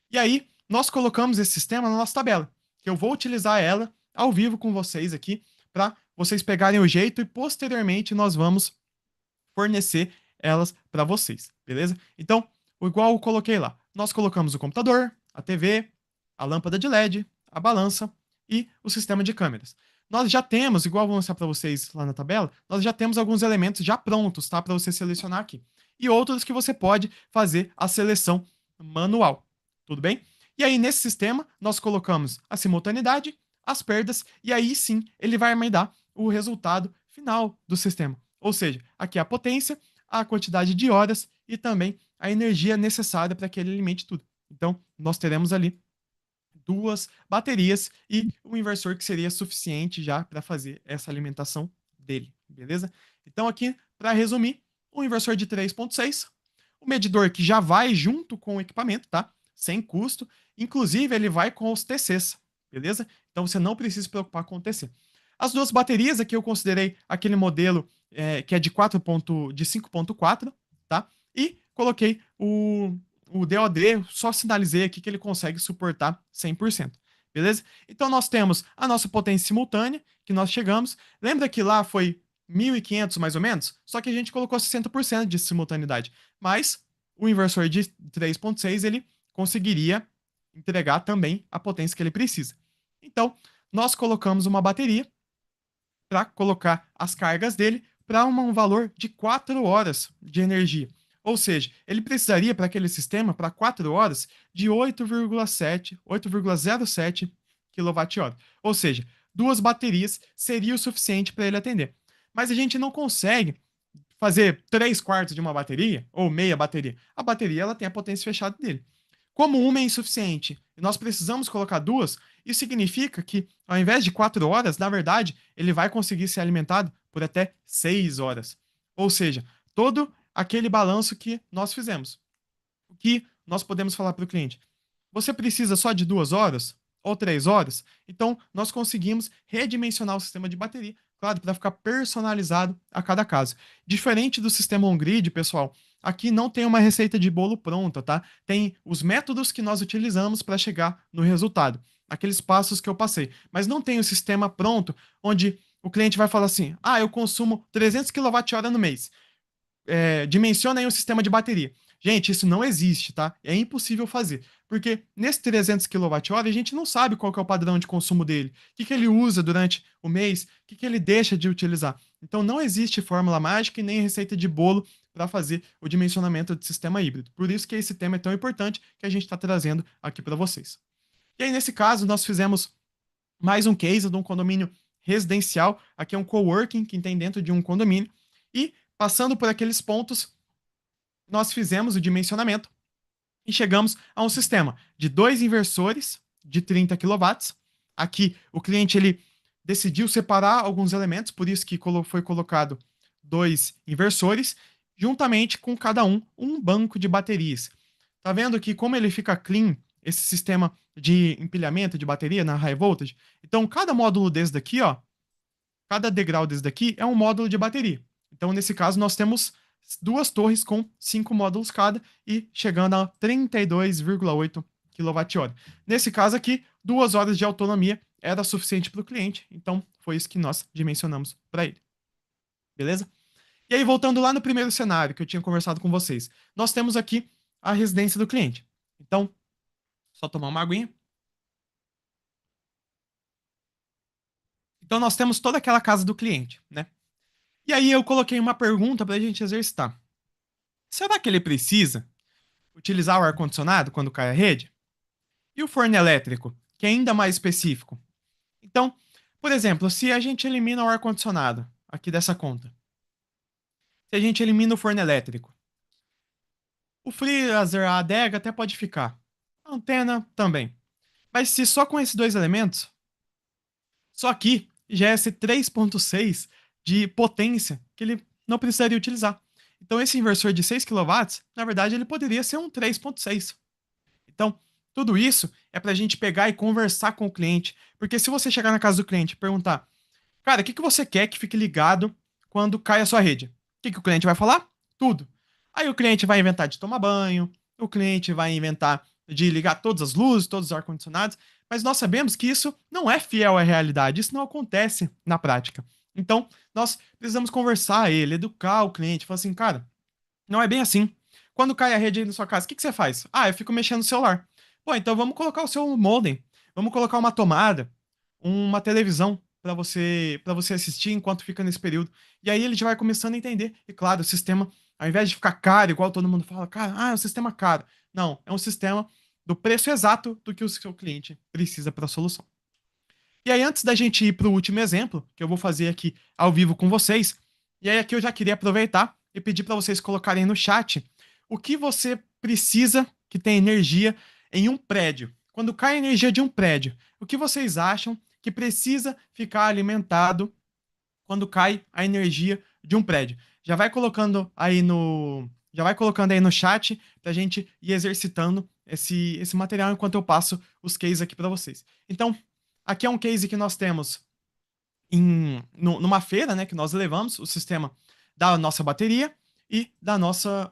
E aí, nós colocamos esse sistema na nossa tabela, que eu vou utilizar ela ao vivo com vocês aqui, para vocês pegarem o jeito e posteriormente nós vamos fornecer elas para vocês, beleza? Então, igual eu coloquei lá, nós colocamos o computador, a TV, a lâmpada de LED, a balança e o sistema de câmeras. Nós já temos, igual eu vou mostrar para vocês lá na tabela, nós já temos alguns elementos já prontos, tá? Para você selecionar aqui. E outros que você pode fazer a seleção manual. Tudo bem? E aí, nesse sistema, nós colocamos a simultaneidade, as perdas, e aí sim ele vai me dar o resultado final do sistema. Ou seja, aqui é a potência, a quantidade de horas e também a energia necessária para que ele alimente tudo. Então, nós teremos ali 2 baterias e um inversor que seria suficiente já para fazer essa alimentação dele, beleza? Então, aqui, para resumir, um inversor de 3,6, o medidor que já vai junto com o equipamento, tá? Sem custo. Inclusive, ele vai com os TCs, beleza? Então, você não precisa se preocupar com o TC. As 2 baterias aqui eu considerei aquele modelo que é de 5.4, tá? E coloquei o DOD, só sinalizei aqui que ele consegue suportar 100%, beleza? Então nós temos a nossa potência simultânea, que nós chegamos. Lembra que lá foi 1.500 mais ou menos? Só que a gente colocou 60% de simultaneidade. Mas o inversor de 3.6 ele conseguiria entregar também a potência que ele precisa. Então, nós colocamos uma bateria para colocar as cargas dele para um valor de 4 horas de energia. Ou seja, ele precisaria para aquele sistema, para 4 horas, de 8,07 kWh. Ou seja, 2 baterias seria o suficiente para ele atender. Mas a gente não consegue fazer 3/4 de uma bateria, ou meia bateria. A bateria ela tem a potência fechada dele. Como uma é insuficiente e nós precisamos colocar 2, isso significa que, ao invés de 4 horas, na verdade, ele vai conseguir ser alimentado por até 6 horas. Ou seja, todo aquele balanço que nós fizemos. O que nós podemos falar para o cliente? Você precisa só de 2 horas ou 3 horas? Então, nós conseguimos redimensionar o sistema de bateria, claro, para ficar personalizado a cada caso. Diferente do sistema on-grid, pessoal, aqui não tem uma receita de bolo pronta, tá? Tem os métodos que nós utilizamos para chegar no resultado, aqueles passos que eu passei. Mas não tem o sistema pronto, onde o cliente vai falar assim: ah, eu consumo 300 kWh no mês. Dimensiona aí um sistema de bateria. Gente, isso não existe, tá? É impossível fazer. Porque nesse 300 kWh a gente não sabe qual que é o padrão de consumo dele, o que, que ele usa durante o mês, o que, que ele deixa de utilizar. Então não existe fórmula mágica e nem receita de bolo para fazer o dimensionamento de sistema híbrido. Por isso que esse tema é tão importante que a gente está trazendo aqui para vocês. E aí, nesse caso, nós fizemos mais um case de um condomínio residencial. Aqui é um coworking que tem dentro de um condomínio. E passando por aqueles pontos, nós fizemos o dimensionamento e chegamos a um sistema de 2 inversores de 30 kW. Aqui o cliente ele decidiu separar alguns elementos, por isso que foi colocado 2 inversores, juntamente com cada um banco de baterias. Tá vendo que como ele fica clean, esse sistema de empilhamento de bateria na high voltage? Então, cada módulo desse daqui, ó, cada degrau desse daqui é um módulo de bateria. Então, nesse caso, nós temos 2 torres com 5 módulos cada e chegando a 32,8 kWh. Nesse caso aqui, 2 horas de autonomia era suficiente para o cliente, então foi isso que nós dimensionamos para ele. Beleza? E aí, voltando lá no primeiro cenário que eu tinha conversado com vocês, nós temos aqui a residência do cliente. Então, só tomar uma aguinha. Então, nós temos toda aquela casa do cliente, né? E aí, eu coloquei uma pergunta para a gente exercitar. Será que ele precisa utilizar o ar-condicionado quando cai a rede? E o forno elétrico, que é ainda mais específico? Então, por exemplo, se a gente elimina o ar-condicionado aqui dessa conta, se a gente elimina o forno elétrico, o freezer, a adega até pode ficar, a antena também. Mas se só com esses 2 elementos, só aqui já é esse 3,6 de potência que ele não precisaria utilizar. Então, esse inversor de 6 kW, na verdade, ele poderia ser um 3,6. Então, tudo isso é para a gente pegar e conversar com o cliente. Porque se você chegar na casa do cliente e perguntar, cara, o que, que você quer que fique ligado quando cai a sua rede? O que, que o cliente vai falar? Tudo. Aí o cliente vai inventar de tomar banho, o cliente vai inventar de ligar todas as luzes, todos os ar-condicionados, mas nós sabemos que isso não é fiel à realidade, isso não acontece na prática. Então, nós precisamos conversar a ele, educar o cliente, falar assim, cara, não é bem assim. Quando cai a rede aí na sua casa, o que, que você faz? Ah, eu fico mexendo no celular. Pô, então vamos colocar o seu modem, vamos colocar uma tomada, uma televisão para você assistir enquanto fica nesse período. E aí ele já vai começando a entender. E claro, o sistema, ao invés de ficar caro, igual todo mundo fala, cara, é um sistema caro. Não, é um sistema do preço exato do que o seu cliente precisa para a solução. E aí, antes da gente ir para o último exemplo, que eu vou fazer aqui ao vivo com vocês, e aí aqui eu já queria aproveitar e pedir para vocês colocarem no chat o que você precisa que tem energia em um prédio. Quando cai a energia de um prédio, o que vocês acham que precisa ficar alimentado quando cai a energia de um prédio? Já vai colocando aí no chat para a gente ir exercitando esse material enquanto eu passo os cases aqui para vocês. Então, aqui é um case que nós temos numa feira, né, que nós levamos o sistema da nossa bateria e da nossa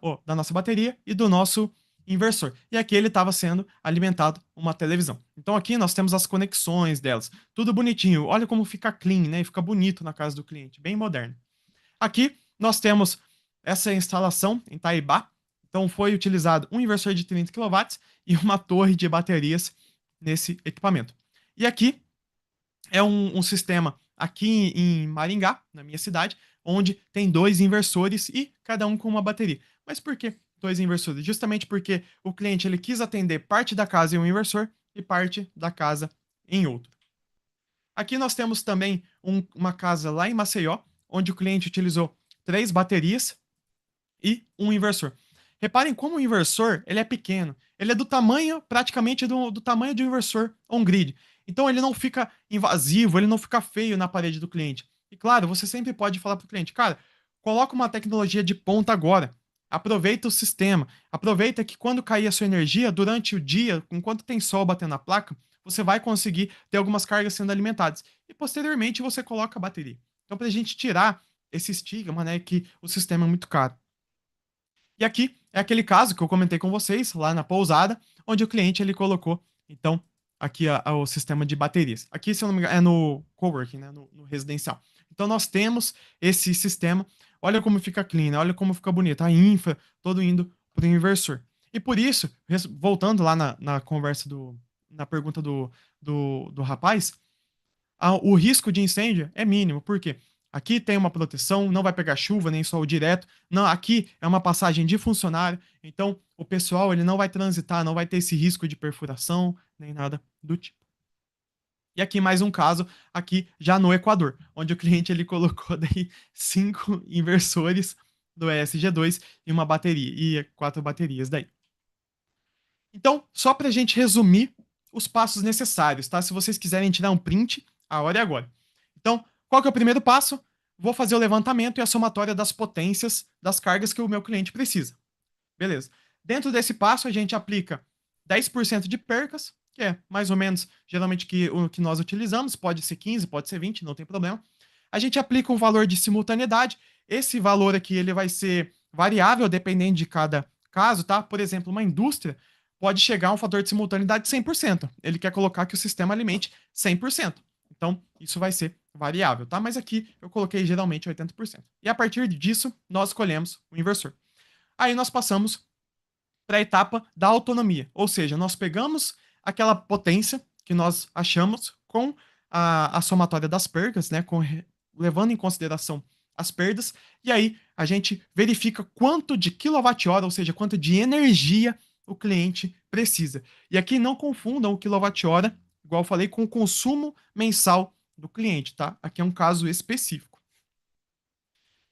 bateria e do nosso inversor. E aqui ele estava sendo alimentado uma televisão. Então aqui nós temos as conexões delas, tudo bonitinho. Olha como fica clean, né? E fica bonito na casa do cliente, bem moderno. Aqui nós temos essa instalação em Taibá. Então foi utilizado um inversor de 30 kW e uma torre de baterias nesse equipamento. E aqui é um sistema aqui em Maringá, na minha cidade, onde tem 2 inversores e cada um com uma bateria. Mas por que 2 inversores? Justamente porque o cliente ele quis atender parte da casa em um inversor e parte da casa em outro. Aqui nós temos também uma casa lá em Maceió, onde o cliente utilizou 3 baterias e um inversor. Reparem como o inversor ele é pequeno. Ele é do tamanho, praticamente do tamanho de um inversor on-grid. Então ele não fica invasivo, ele não fica feio na parede do cliente. E claro, você sempre pode falar para o cliente, cara, coloca uma tecnologia de ponta agora. Aproveita o sistema. Aproveita que quando cair a sua energia, durante o dia, enquanto tem sol batendo na placa, você vai conseguir ter algumas cargas sendo alimentadas. E posteriormente você coloca a bateria. Então, para a gente tirar esse estigma, né, que o sistema é muito caro. E aqui é aquele caso que eu comentei com vocês lá na pousada, onde o cliente ele colocou, então, aqui o sistema de baterias. Aqui, se eu não me engano, é no coworking, né, no residencial. Então, nós temos esse sistema. Olha como fica clean, né, olha como fica bonito. A infra, todo indo para o inversor. E por isso, voltando lá na conversa na pergunta do rapaz, o risco de incêndio é mínimo. Por quê? Aqui tem uma proteção, não vai pegar chuva nem sol direto. Não, aqui é uma passagem de funcionário, então o pessoal ele não vai transitar, não vai ter esse risco de perfuração nem nada do tipo. E aqui mais um caso aqui já no Equador, onde o cliente ele colocou daí 5 inversores do ESG2 e uma bateria e 4 baterias daí. Então, só para a gente resumir os passos necessários, tá? Se vocês quiserem tirar um print, a hora é agora. Então, qual que é o primeiro passo? Vou fazer o levantamento e a somatória das potências das cargas que o meu cliente precisa. Beleza. Dentro desse passo, a gente aplica 10% de percas, que é mais ou menos geralmente o que nós utilizamos, pode ser 15, pode ser 20, não tem problema. A gente aplica um valor de simultaneidade. Esse valor aqui ele vai ser variável dependendo de cada caso, tá? Por exemplo, uma indústria pode chegar a um fator de simultaneidade de 100%. Ele quer colocar que o sistema alimente 100%. Então, isso vai ser variável, tá? Mas aqui eu coloquei geralmente 80%. E a partir disso, nós escolhemos o inversor. Aí nós passamos para a etapa da autonomia, ou seja, nós pegamos aquela potência que nós achamos com a somatória das perdas, né, levando em consideração as perdas, e aí a gente verifica quanto de quilowatt-hora, ou seja, quanto de energia o cliente precisa. E aqui não confundam o quilowatt-hora, igual eu falei, com o consumo mensal do cliente, tá? Aqui é um caso específico.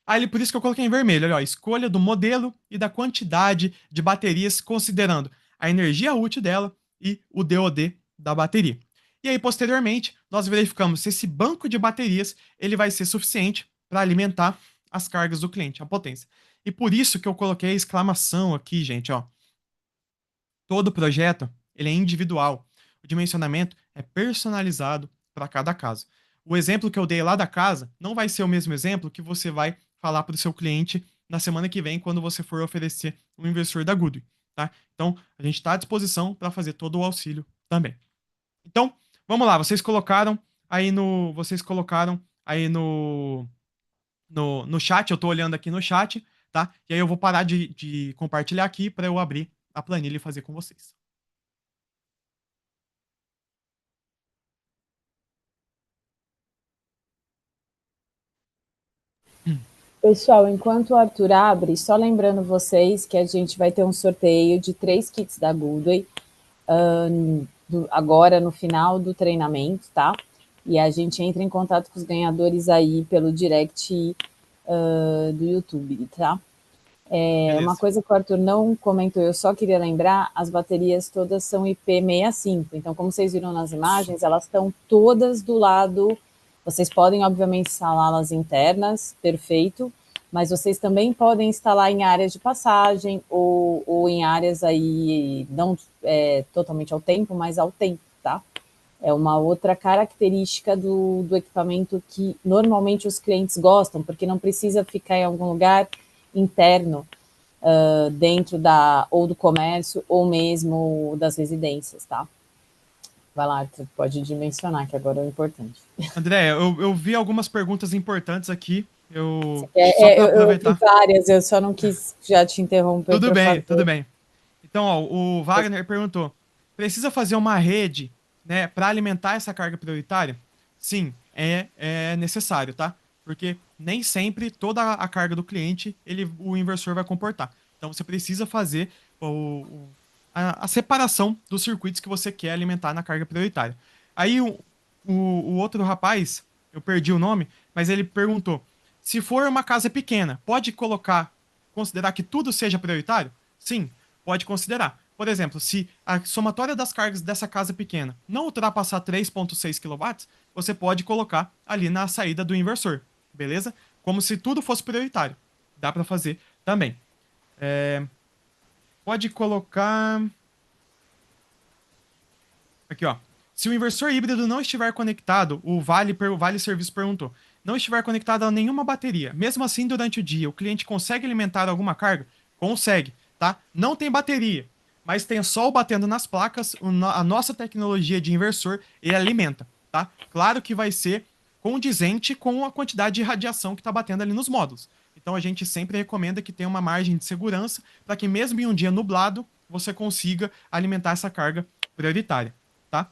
Aí, por isso que eu coloquei em vermelho, olha, ó, escolha do modelo e da quantidade de baterias, considerando a energia útil dela e o DOD da bateria. E aí, posteriormente, nós verificamos se esse banco de baterias ele vai ser suficiente para alimentar as cargas do cliente, a potência. E por isso que eu coloquei a exclamação aqui, gente, ó. Todo projeto ele é individual. O dimensionamento é personalizado para cada caso. O exemplo que eu dei lá da casa não vai ser o mesmo exemplo que você vai falar para o seu cliente na semana que vem, quando você for oferecer um inversor da Goodwin, tá? Então, a gente está à disposição para fazer todo o auxílio também. Então, vamos lá, vocês colocaram aí no chat, eu estou olhando aqui no chat, tá? E aí eu vou parar de compartilhar aqui para eu abrir a planilha e fazer com vocês. Pessoal, enquanto o Arthur abre, só lembrando vocês que a gente vai ter um sorteio de 3 kits da Goodway agora no final do treinamento, tá? E a gente entra em contato com os ganhadores aí pelo direct do YouTube, tá? Uma coisa que o Arthur não comentou, eu só queria lembrar, as baterias todas são IP65, então como vocês viram nas imagens, elas estão todas do lado, vocês podem obviamente instalá-las internas, perfeito, mas vocês também podem instalar em áreas de passagem ou em áreas aí, não totalmente ao tempo, mas ao tempo, tá? É uma outra característica do equipamento que normalmente os clientes gostam, porque não precisa ficar em algum lugar interno dentro ou do comércio ou mesmo das residências, tá? Vai lá, Arthur, pode dimensionar, que agora é o importante. André, eu vi algumas perguntas importantes aqui. Só para aproveitar. Eu vi várias, eu só não quis já te interromper. Tudo bem, tudo bem. Então, ó, o Wagner perguntou: precisa fazer uma rede, né, para alimentar essa carga prioritária? Sim, é necessário, tá? Porque nem sempre toda a carga do cliente o inversor vai comportar. Então, você precisa fazer a separação dos circuitos que você quer alimentar na carga prioritária. Aí, o outro rapaz, eu perdi o nome, mas ele perguntou: se for uma casa pequena, pode considerar que tudo seja prioritário? Sim, pode considerar. Por exemplo, se a somatória das cargas dessa casa pequena não ultrapassar 3,6 kW, você pode colocar ali na saída do inversor, beleza? Como se tudo fosse prioritário. dá para fazer também. Pode colocar... Aqui, ó. Se o inversor híbrido não estiver conectado, o Vale Serviço perguntou, não estiver conectado a nenhuma bateria, mesmo assim, durante o dia, o cliente consegue alimentar alguma carga? Consegue, tá? Não tem bateria, mas tem sol batendo nas placas, a nossa tecnologia de inversor, ele alimenta, tá? Claro que vai ser condizente com a quantidade de radiação que está batendo ali nos módulos. Então a gente sempre recomenda que tenha uma margem de segurança para que mesmo em um dia nublado, você consiga alimentar essa carga prioritária, tá?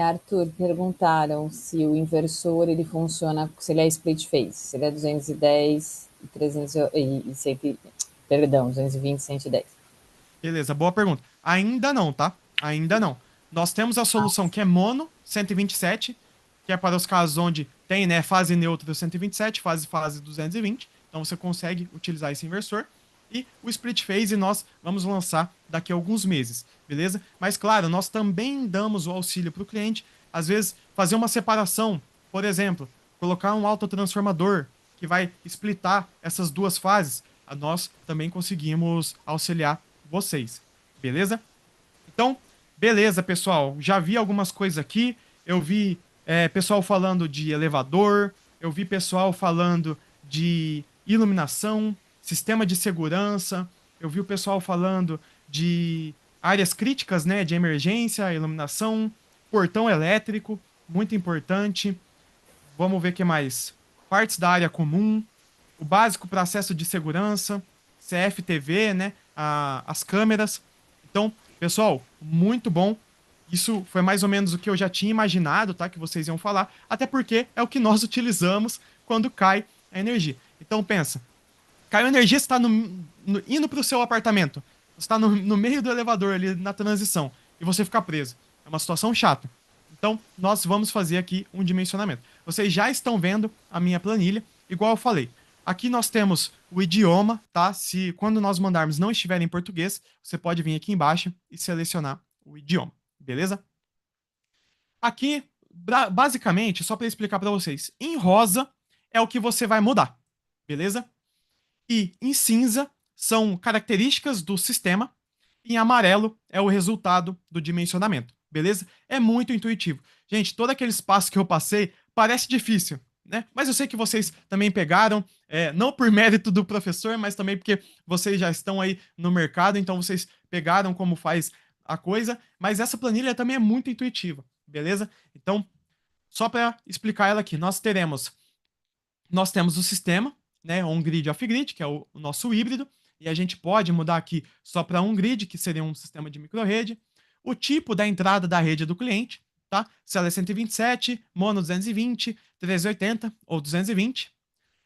Arthur, perguntaram se o inversor ele funciona, se ele é split phase, se ele é 210 e 300 e 100, perdão, 220 e 110. Beleza, boa pergunta. Ainda não, tá? Ainda não. Nós temos a solução que é mono 127, que é para os casos onde tem, né, fase neutra 127, fase 220. Então você consegue utilizar esse inversor. E o split phase nós vamos lançar daqui a alguns meses, beleza? Mas claro, nós também damos o auxílio para o cliente, às vezes fazer uma separação, por exemplo, colocar um autotransformador que vai splitar essas duas fases, nós também conseguimos auxiliar vocês, beleza? Então, beleza, pessoal. Já vi algumas coisas aqui. Eu vi pessoal falando de elevador, eu vi pessoal falando de iluminação, sistema de segurança, eu vi o pessoal falando de áreas críticas, né, de emergência, iluminação, portão elétrico, muito importante. Vamos ver o que mais. Partes da área comum, o básico para acesso de segurança, CFTV, né? As câmeras. Então, pessoal, muito bom. Isso foi mais ou menos o que eu já tinha imaginado, tá? Que vocês iam falar. Até porque é o que nós utilizamos quando cai a energia. Então, pensa. Caiu a energia, você está indo para o seu apartamento. Você está no meio do elevador ali na transição. E você fica preso. É uma situação chata. Então, nós vamos fazer aqui um dimensionamento. Vocês já estão vendo a minha planilha, igual eu falei. Aqui nós temos o idioma, tá? Se quando nós mandarmos não estiver em português, você pode vir aqui embaixo e selecionar o idioma, beleza? Aqui, basicamente, só para explicar para vocês, em rosa é o que você vai mudar, beleza? E em cinza são características do sistema, e em amarelo é o resultado do dimensionamento, beleza? É muito intuitivo. Gente, todo aquele espaço que eu passei parece difícil, né? Mas eu sei que vocês também pegaram, não por mérito do professor, mas também porque vocês já estão aí no mercado, então vocês pegaram como faz a coisa, mas essa planilha também é muito intuitiva, beleza? Então, só para explicar ela aqui, nós temos o sistema, né, on-grid off-grid, que é o nosso híbrido, e a gente pode mudar aqui só para um grid, que seria um sistema de microrrede, o tipo da entrada da rede do cliente, tá? Se ela é 127, mono 220, 380 ou 220.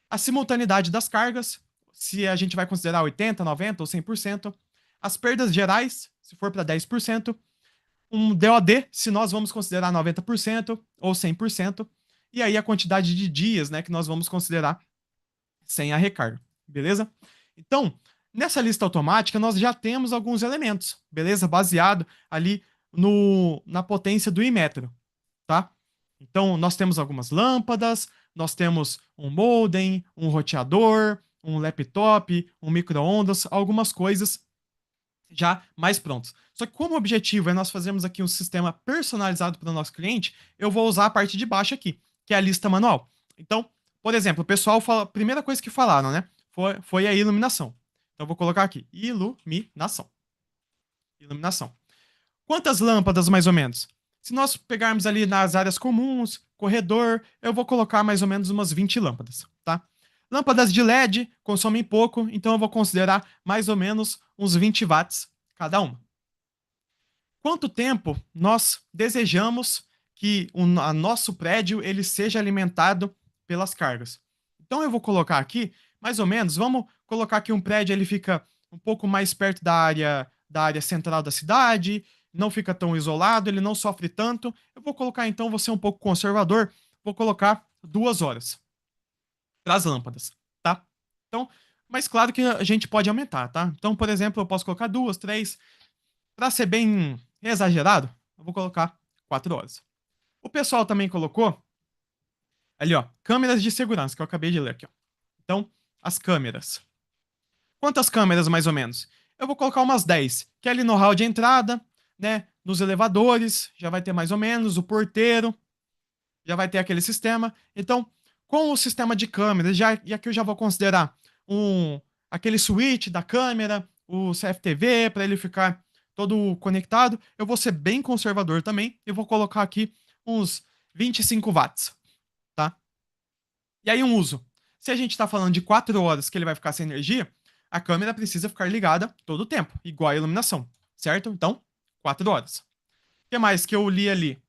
A simultaneidade das cargas, se a gente vai considerar 80, 90 ou 100%. As perdas gerais, se for para 10%. Um DOD, se nós vamos considerar 90% ou 100%. E aí a quantidade de dias, né, que nós vamos considerar sem a recarga, beleza? Então, nessa lista automática, nós já temos alguns elementos, beleza? Baseado ali na potência do Imetro, tá? Então, nós temos algumas lâmpadas, nós temos um modem, um roteador, um laptop, um micro-ondas, algumas coisas já mais prontas. Só que como o objetivo é nós fazermos aqui um sistema personalizado para o nosso cliente, eu vou usar a parte de baixo aqui, que é a lista manual. Então, por exemplo, o pessoal fala, a primeira coisa que falaram, né, foi a iluminação. Então, eu vou colocar aqui, iluminação. Iluminação. Quantas lâmpadas, mais ou menos? Se nós pegarmos ali nas áreas comuns, corredor, eu vou colocar mais ou menos umas 20 lâmpadas, tá? Lâmpadas de LED consomem pouco, então eu vou considerar mais ou menos uns 20 watts cada uma. Quanto tempo nós desejamos que o nosso prédio ele seja alimentado pelas cargas? Então eu vou colocar aqui, mais ou menos, vamos colocar que um prédio ele fica um pouco mais perto da área central da cidade, não fica tão isolado, ele não sofre tanto. Eu vou colocar então, vou ser um pouco conservador, vou colocar 2 horas para as lâmpadas, tá? Então, mas claro que a gente pode aumentar, tá? Então, por exemplo, eu posso colocar 2, 3. Para ser bem exagerado, eu vou colocar 4 horas. O pessoal também colocou ali, ó, câmeras de segurança, que eu acabei de ler aqui, ó. Então, as câmeras. Quantas câmeras, mais ou menos? Eu vou colocar umas 10, que é ali no hall de entrada, né? Nos elevadores, já vai ter mais ou menos, o porteiro, já vai ter aquele sistema. Então, com o sistema de câmeras, e aqui eu já vou considerar aquele switch da câmera, o CFTV, para ele ficar todo conectado, eu vou ser bem conservador também, e vou colocar aqui uns 25 watts, tá? E aí um uso. Se a gente está falando de 4 horas que ele vai ficar sem energia, a câmera precisa ficar ligada todo o tempo, igual a iluminação, certo? Então, 4 horas. O que mais que eu li ali?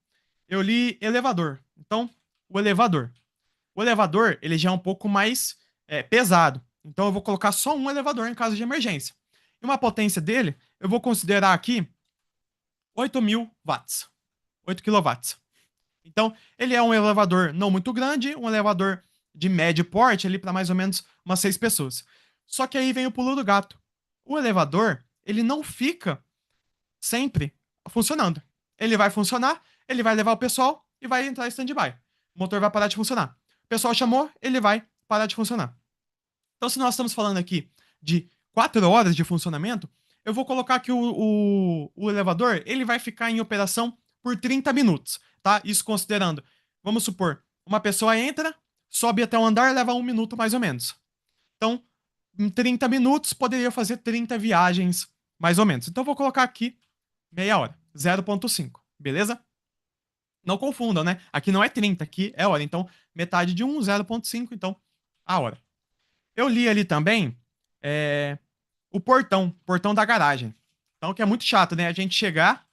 Eu li elevador. Então, o elevador. O elevador, ele já é um pouco mais pesado. Então, eu vou colocar só um elevador em caso de emergência. E uma potência dele, eu vou considerar aqui 8.000 watts. 8 quilowatts. Então, ele é um elevador não muito grande, um elevador de médio porte, ali para mais ou menos umas 6 pessoas. Só que aí vem o pulo do gato. O elevador, ele não fica sempre funcionando. Ele vai funcionar, ele vai levar o pessoal e vai entrar em stand-by. O motor vai parar de funcionar. O pessoal chamou, ele vai parar de funcionar. Então, se nós estamos falando aqui de 4 horas de funcionamento, eu vou colocar que o elevador ele vai ficar em operação por 30 minutos, tá? Isso considerando, vamos supor, uma pessoa entra, sobe até o andar, leva 1 minuto mais ou menos. Então, em 30 minutos, poderia fazer 30 viagens, mais ou menos. Então, eu vou colocar aqui meia hora, 0,5, beleza? Não confundam, né? Aqui não é 30, aqui é hora. Então, metade de 1, 0,5, então, a hora. Eu li ali também o portão da garagem. Então, que é muito chato, né? A gente chegar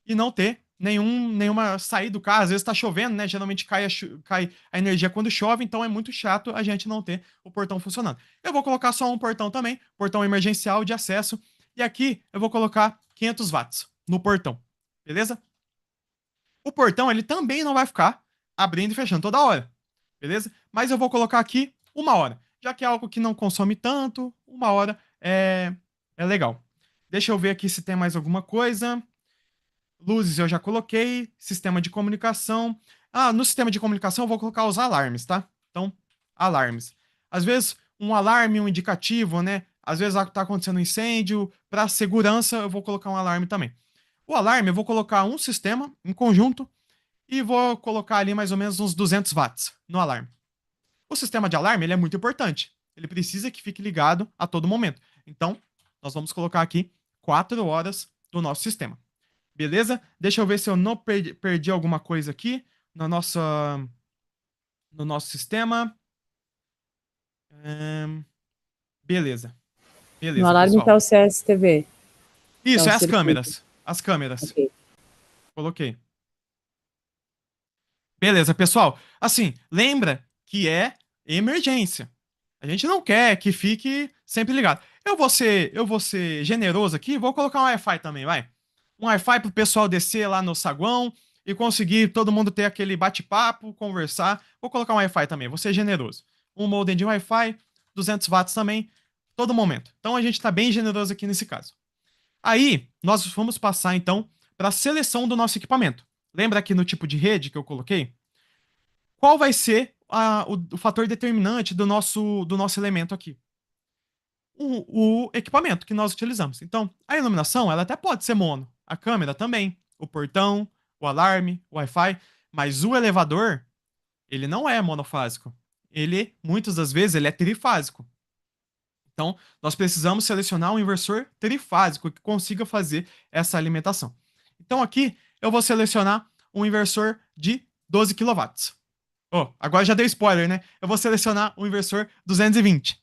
e não ter nenhuma saída do carro. Às vezes tá chovendo, né? Geralmente cai a energia quando chove, então é muito chato a gente não ter o portão funcionando. Eu vou colocar só um portão também, portão emergencial de acesso. E aqui eu vou colocar 500 watts no portão, beleza? O portão, ele também não vai ficar abrindo e fechando toda hora, beleza? Mas eu vou colocar aqui 1 hora, já que é algo que não consome tanto, 1 hora é legal. Deixa eu ver aqui se tem mais alguma coisa. Luzes eu já coloquei, sistema de comunicação. Ah, no sistema de comunicação eu vou colocar os alarmes, tá? Então, alarmes. Às vezes, um alarme, um indicativo, né? Às vezes tá acontecendo um incêndio. Para segurança, eu vou colocar um alarme também. O alarme, eu vou colocar um sistema em conjunto e vou colocar ali mais ou menos uns 200 watts no alarme. O sistema de alarme ele é muito importante. Ele precisa que fique ligado a todo momento. Então, nós vamos colocar aqui 4 horas do nosso sistema. Beleza? Deixa eu ver se eu não perdi alguma coisa aqui no nosso sistema. Beleza. No Beleza, alarme está pessoal. o CSTV. Isso, Então, é o as circuito. câmeras. As câmeras. Ok. Coloquei. Beleza, pessoal. Assim, lembra que é emergência. A gente não quer que fique sempre ligado. Eu vou ser generoso aqui, vou colocar um Wi-Fi também, vai. Um Wi-Fi pro pessoal descer lá no saguão e conseguir todo mundo ter aquele bate-papo, conversar. Vou colocar um Wi-Fi também, vou ser generoso. Um modem de Wi-Fi, 200 watts também, todo momento. Então a gente tá bem generoso aqui nesse caso. Aí, nós vamos passar então para a seleção do nosso equipamento. Lembra aqui no tipo de rede que eu coloquei? Qual vai ser o fator determinante do nosso elemento aqui? O equipamento que nós utilizamos. Então, a iluminação, ela até pode ser mono. A câmera também. O portão, o alarme, o Wi-Fi. Mas o elevador, ele não é monofásico. Ele, muitas das vezes, ele é trifásico. Então, nós precisamos selecionar um inversor trifásico que consiga fazer essa alimentação. Então, aqui, eu vou selecionar um inversor de 12 kW. Oh, agora já dei spoiler, né? Eu vou selecionar um inversor 220,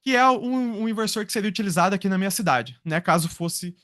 que é um inversor que seria utilizado aqui na minha cidade, né? Caso fosse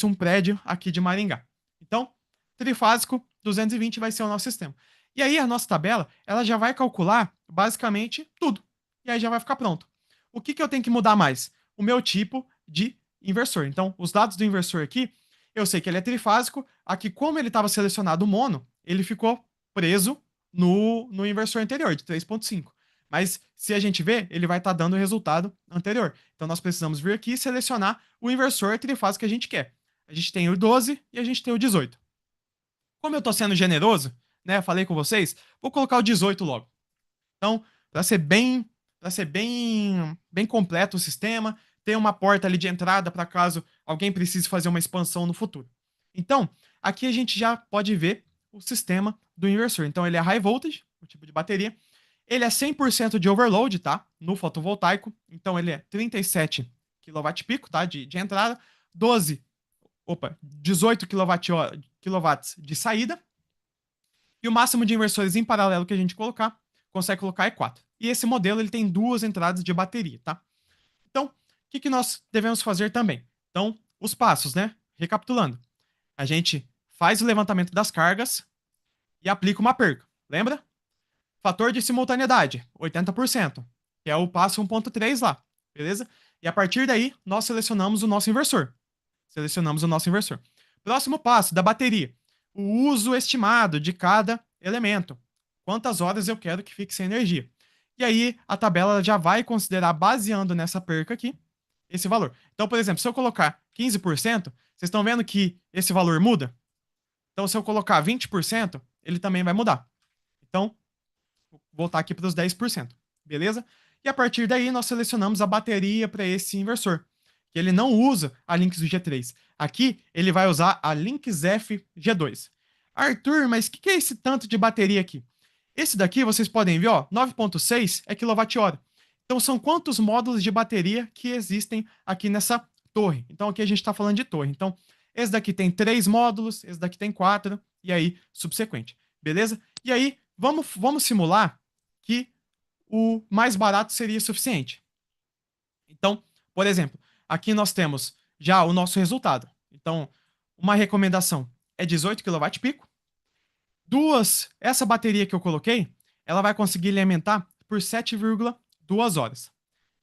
um prédio aqui de Maringá. Então, trifásico 220 vai ser o nosso sistema. E aí a nossa tabela, ela já vai calcular basicamente tudo. E aí já vai ficar pronto. O que eu tenho que mudar mais? O meu tipo de inversor. Então, os dados do inversor aqui, eu sei que ele é trifásico. Aqui, como ele estava selecionado mono, ele ficou preso no inversor anterior, de 3.5. Mas se a gente ver, ele vai estar dando o resultado anterior. Então nós precisamos vir aqui e selecionar o inversor trifásico que a gente quer. A gente tem o 12 e a gente tem o 18. Como eu estou sendo generoso, né, falei com vocês, vou colocar o 18 logo. Então, para ser ser bem completo o sistema, ter uma porta ali de entrada para caso alguém precise fazer uma expansão no futuro. Então, aqui a gente já pode ver o sistema do inversor. Então, ele é high voltage, o tipo de bateria. Ele é 100% de overload, tá? No fotovoltaico. Então, ele é 37 kWp, tá? De entrada. 18 kW de saída. E o máximo de inversores em paralelo que a gente consegue colocar é 4. E esse modelo ele tem 2 entradas de bateria, tá? Então, o que nós devemos fazer também? Então, os passos, né? Recapitulando. A gente faz o levantamento das cargas e aplica uma perca. Lembra? Fator de simultaneidade, 80%, que é o passo 1.3 lá, beleza? E a partir daí, nós selecionamos o nosso inversor. Próximo passo, da bateria. O uso estimado de cada elemento. Quantas horas eu quero que fique sem energia. E aí, a tabela já vai considerar, baseando nessa perca aqui, esse valor. Então, por exemplo, se eu colocar 15%, vocês estão vendo que esse valor muda? Então, se eu colocar 20%, ele também vai mudar. Então, vou voltar aqui para os 10%, beleza? E a partir daí, nós selecionamos a bateria para esse inversor, que ele não usa a Lynx G3. Aqui, ele vai usar a Lynx F G2. Arthur, mas o que é esse tanto de bateria aqui? Esse daqui, vocês podem ver, ó, 9,6 é kWh. Então, são quantos módulos de bateria que existem aqui nessa torre? Então, aqui a gente está falando de torre. Então, esse daqui tem 3 módulos, esse daqui tem 4, e aí, subsequente. Beleza? E aí, vamos simular que o mais barato seria suficiente. Então, por exemplo, aqui nós temos já o nosso resultado. Então, uma recomendação é 18 kWp. Essa bateria que eu coloquei, ela vai conseguir alimentar por 7,2 horas.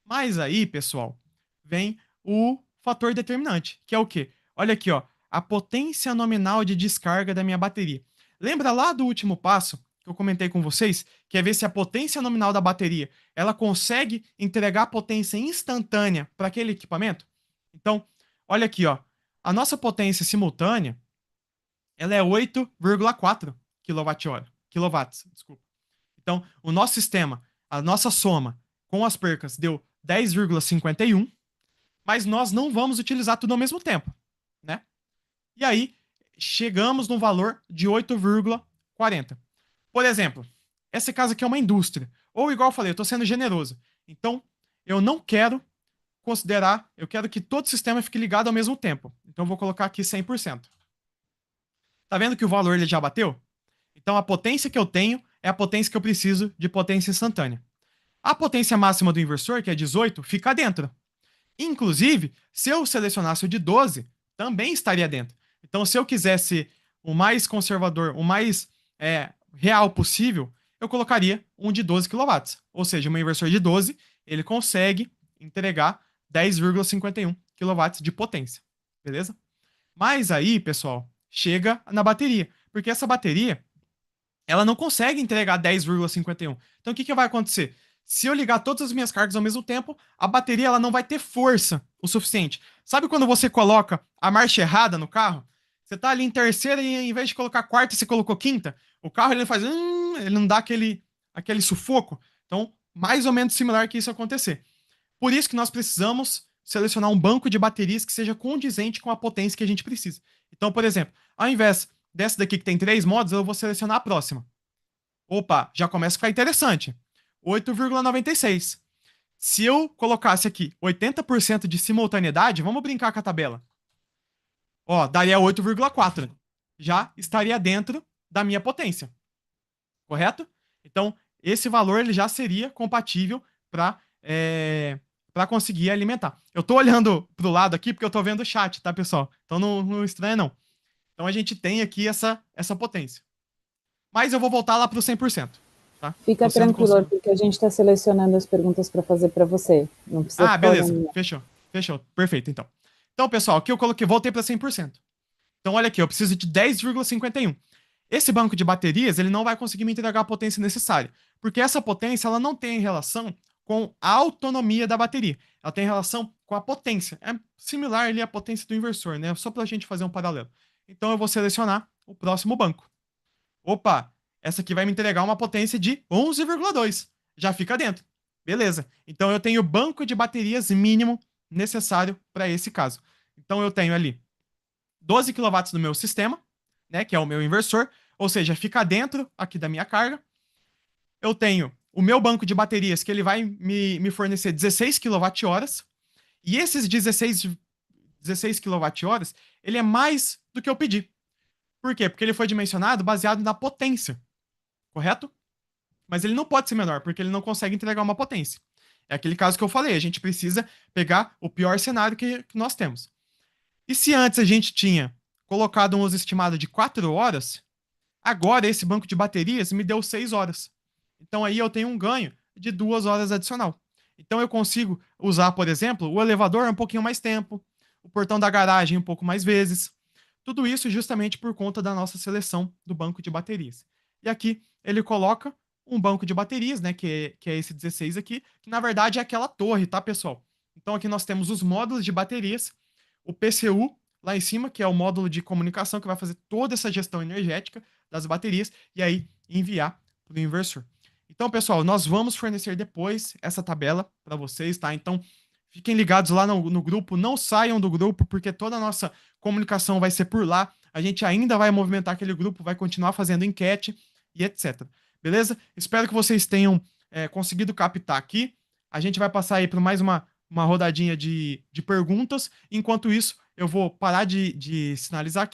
Mas aí, pessoal, vem o fator determinante, que é o quê? Olha aqui, ó, a potência nominal de descarga da minha bateria. Lembra lá do último passo que eu comentei com vocês, que é ver se a potência nominal da bateria, ela consegue entregar potência instantânea para aquele equipamento? Então, olha aqui, ó, a nossa potência simultânea, ela é 8,4 quilowatts, desculpa. Então, o nosso sistema, a nossa soma com as percas deu 10,51, mas nós não vamos utilizar tudo ao mesmo tempo, né? E aí, chegamos no valor de 8,40. Por exemplo, esse caso aqui é uma indústria. Ou, igual eu falei, eu estou sendo generoso. Então, eu não quero considerar, eu quero que todo o sistema fique ligado ao mesmo tempo. Então, eu vou colocar aqui 100%. Tá vendo que o valor ele já bateu? Então, a potência que eu tenho é a potência que eu preciso de potência instantânea. A potência máxima do inversor, que é 18, fica dentro. Inclusive, se eu selecionasse o de 12, também estaria dentro. Então, se eu quisesse o mais conservador, o mais real possível, eu colocaria um de 12 kW. Ou seja, um inversor de 12, ele consegue entregar 10,51 kW de potência. Beleza? Mas aí, pessoal, chega na bateria. Porque essa bateria, ela não consegue entregar 10,51. Então, o que vai acontecer? Se eu ligar todas as minhas cargas ao mesmo tempo, a bateria ela não vai ter força o suficiente. Sabe quando você coloca a marcha errada no carro? Você tá ali em terceira e em vez de colocar quarta, você colocou quinta? O carro ele faz... ele não dá aquele sufoco. Então, mais ou menos similar que isso acontecer. Por isso que nós precisamos selecionar um banco de baterias que seja condizente com a potência que a gente precisa. Então, por exemplo, ao invés dessa daqui que tem 3 modos, eu vou selecionar a próxima. Opa, já começa a ficar interessante. 8,96. Se eu colocasse aqui 80% de simultaneidade, vamos brincar com a tabela. Ó, daria 8,4. Já estaria dentro da minha potência. Correto? Então, esse valor ele já seria compatível para conseguir alimentar. Eu tô olhando pro lado aqui porque eu tô vendo o chat, tá, pessoal? Então não estranha, não. Então a gente tem aqui essa potência. Mas eu vou voltar lá pro 100%. Tá? Fica tranquilo, porque a gente está selecionando as perguntas para fazer para você. Não precisa beleza. Fechou. Perfeito, então. Então, pessoal, aqui eu voltei para 100%. Então, olha aqui, eu preciso de 10,51. Esse banco de baterias, ele não vai conseguir me entregar a potência necessária, porque essa potência, ela não tem relação com a autonomia da bateria. Ela tem relação com a potência. É similar ali à potência do inversor, né? Só para a gente fazer um paralelo. Então, eu vou selecionar o próximo banco. Opa, essa aqui vai me entregar uma potência de 11,2. Já fica dentro. Beleza. Então eu tenho o banco de baterias mínimo necessário para esse caso. Então eu tenho ali 12 kW no meu sistema, né, que é o meu inversor, ou seja, fica dentro aqui da minha carga. Eu tenho o meu banco de baterias, que ele vai me fornecer 16 kWh, e esses 16 kWh, ele é mais do que eu pedi. Por quê? Porque ele foi dimensionado baseado na potência, correto? Mas ele não pode ser menor, porque ele não consegue entregar uma potência. É aquele caso que eu falei, a gente precisa pegar o pior cenário que nós temos. E se antes a gente tinha colocado um uso estimado de 4 horas, agora esse banco de baterias me deu 6 horas. Então aí eu tenho um ganho de 2 horas adicional. Então eu consigo usar, por exemplo, o elevador um pouquinho mais tempo, o portão da garagem um pouco mais vezes. Tudo isso justamente por conta da nossa seleção do banco de baterias. E aqui ele coloca um banco de baterias, né, que é esse 16 aqui, que na verdade é aquela torre, tá, pessoal? Então aqui nós temos os módulos de baterias, o PCU lá em cima, que é o módulo de comunicação que vai fazer toda essa gestão energética das baterias e aí enviar para o inversor. Então, pessoal, nós vamos fornecer depois essa tabela para vocês, tá? Então, fiquem ligados lá no grupo, não saiam do grupo, porque toda a nossa comunicação vai ser por lá. A gente ainda vai movimentar aquele grupo, vai continuar fazendo enquete e etc. Beleza? Espero que vocês tenham conseguido captar aqui. A gente vai passar aí para mais uma rodadinha de perguntas. Enquanto isso, eu vou parar de sinalizar aqui.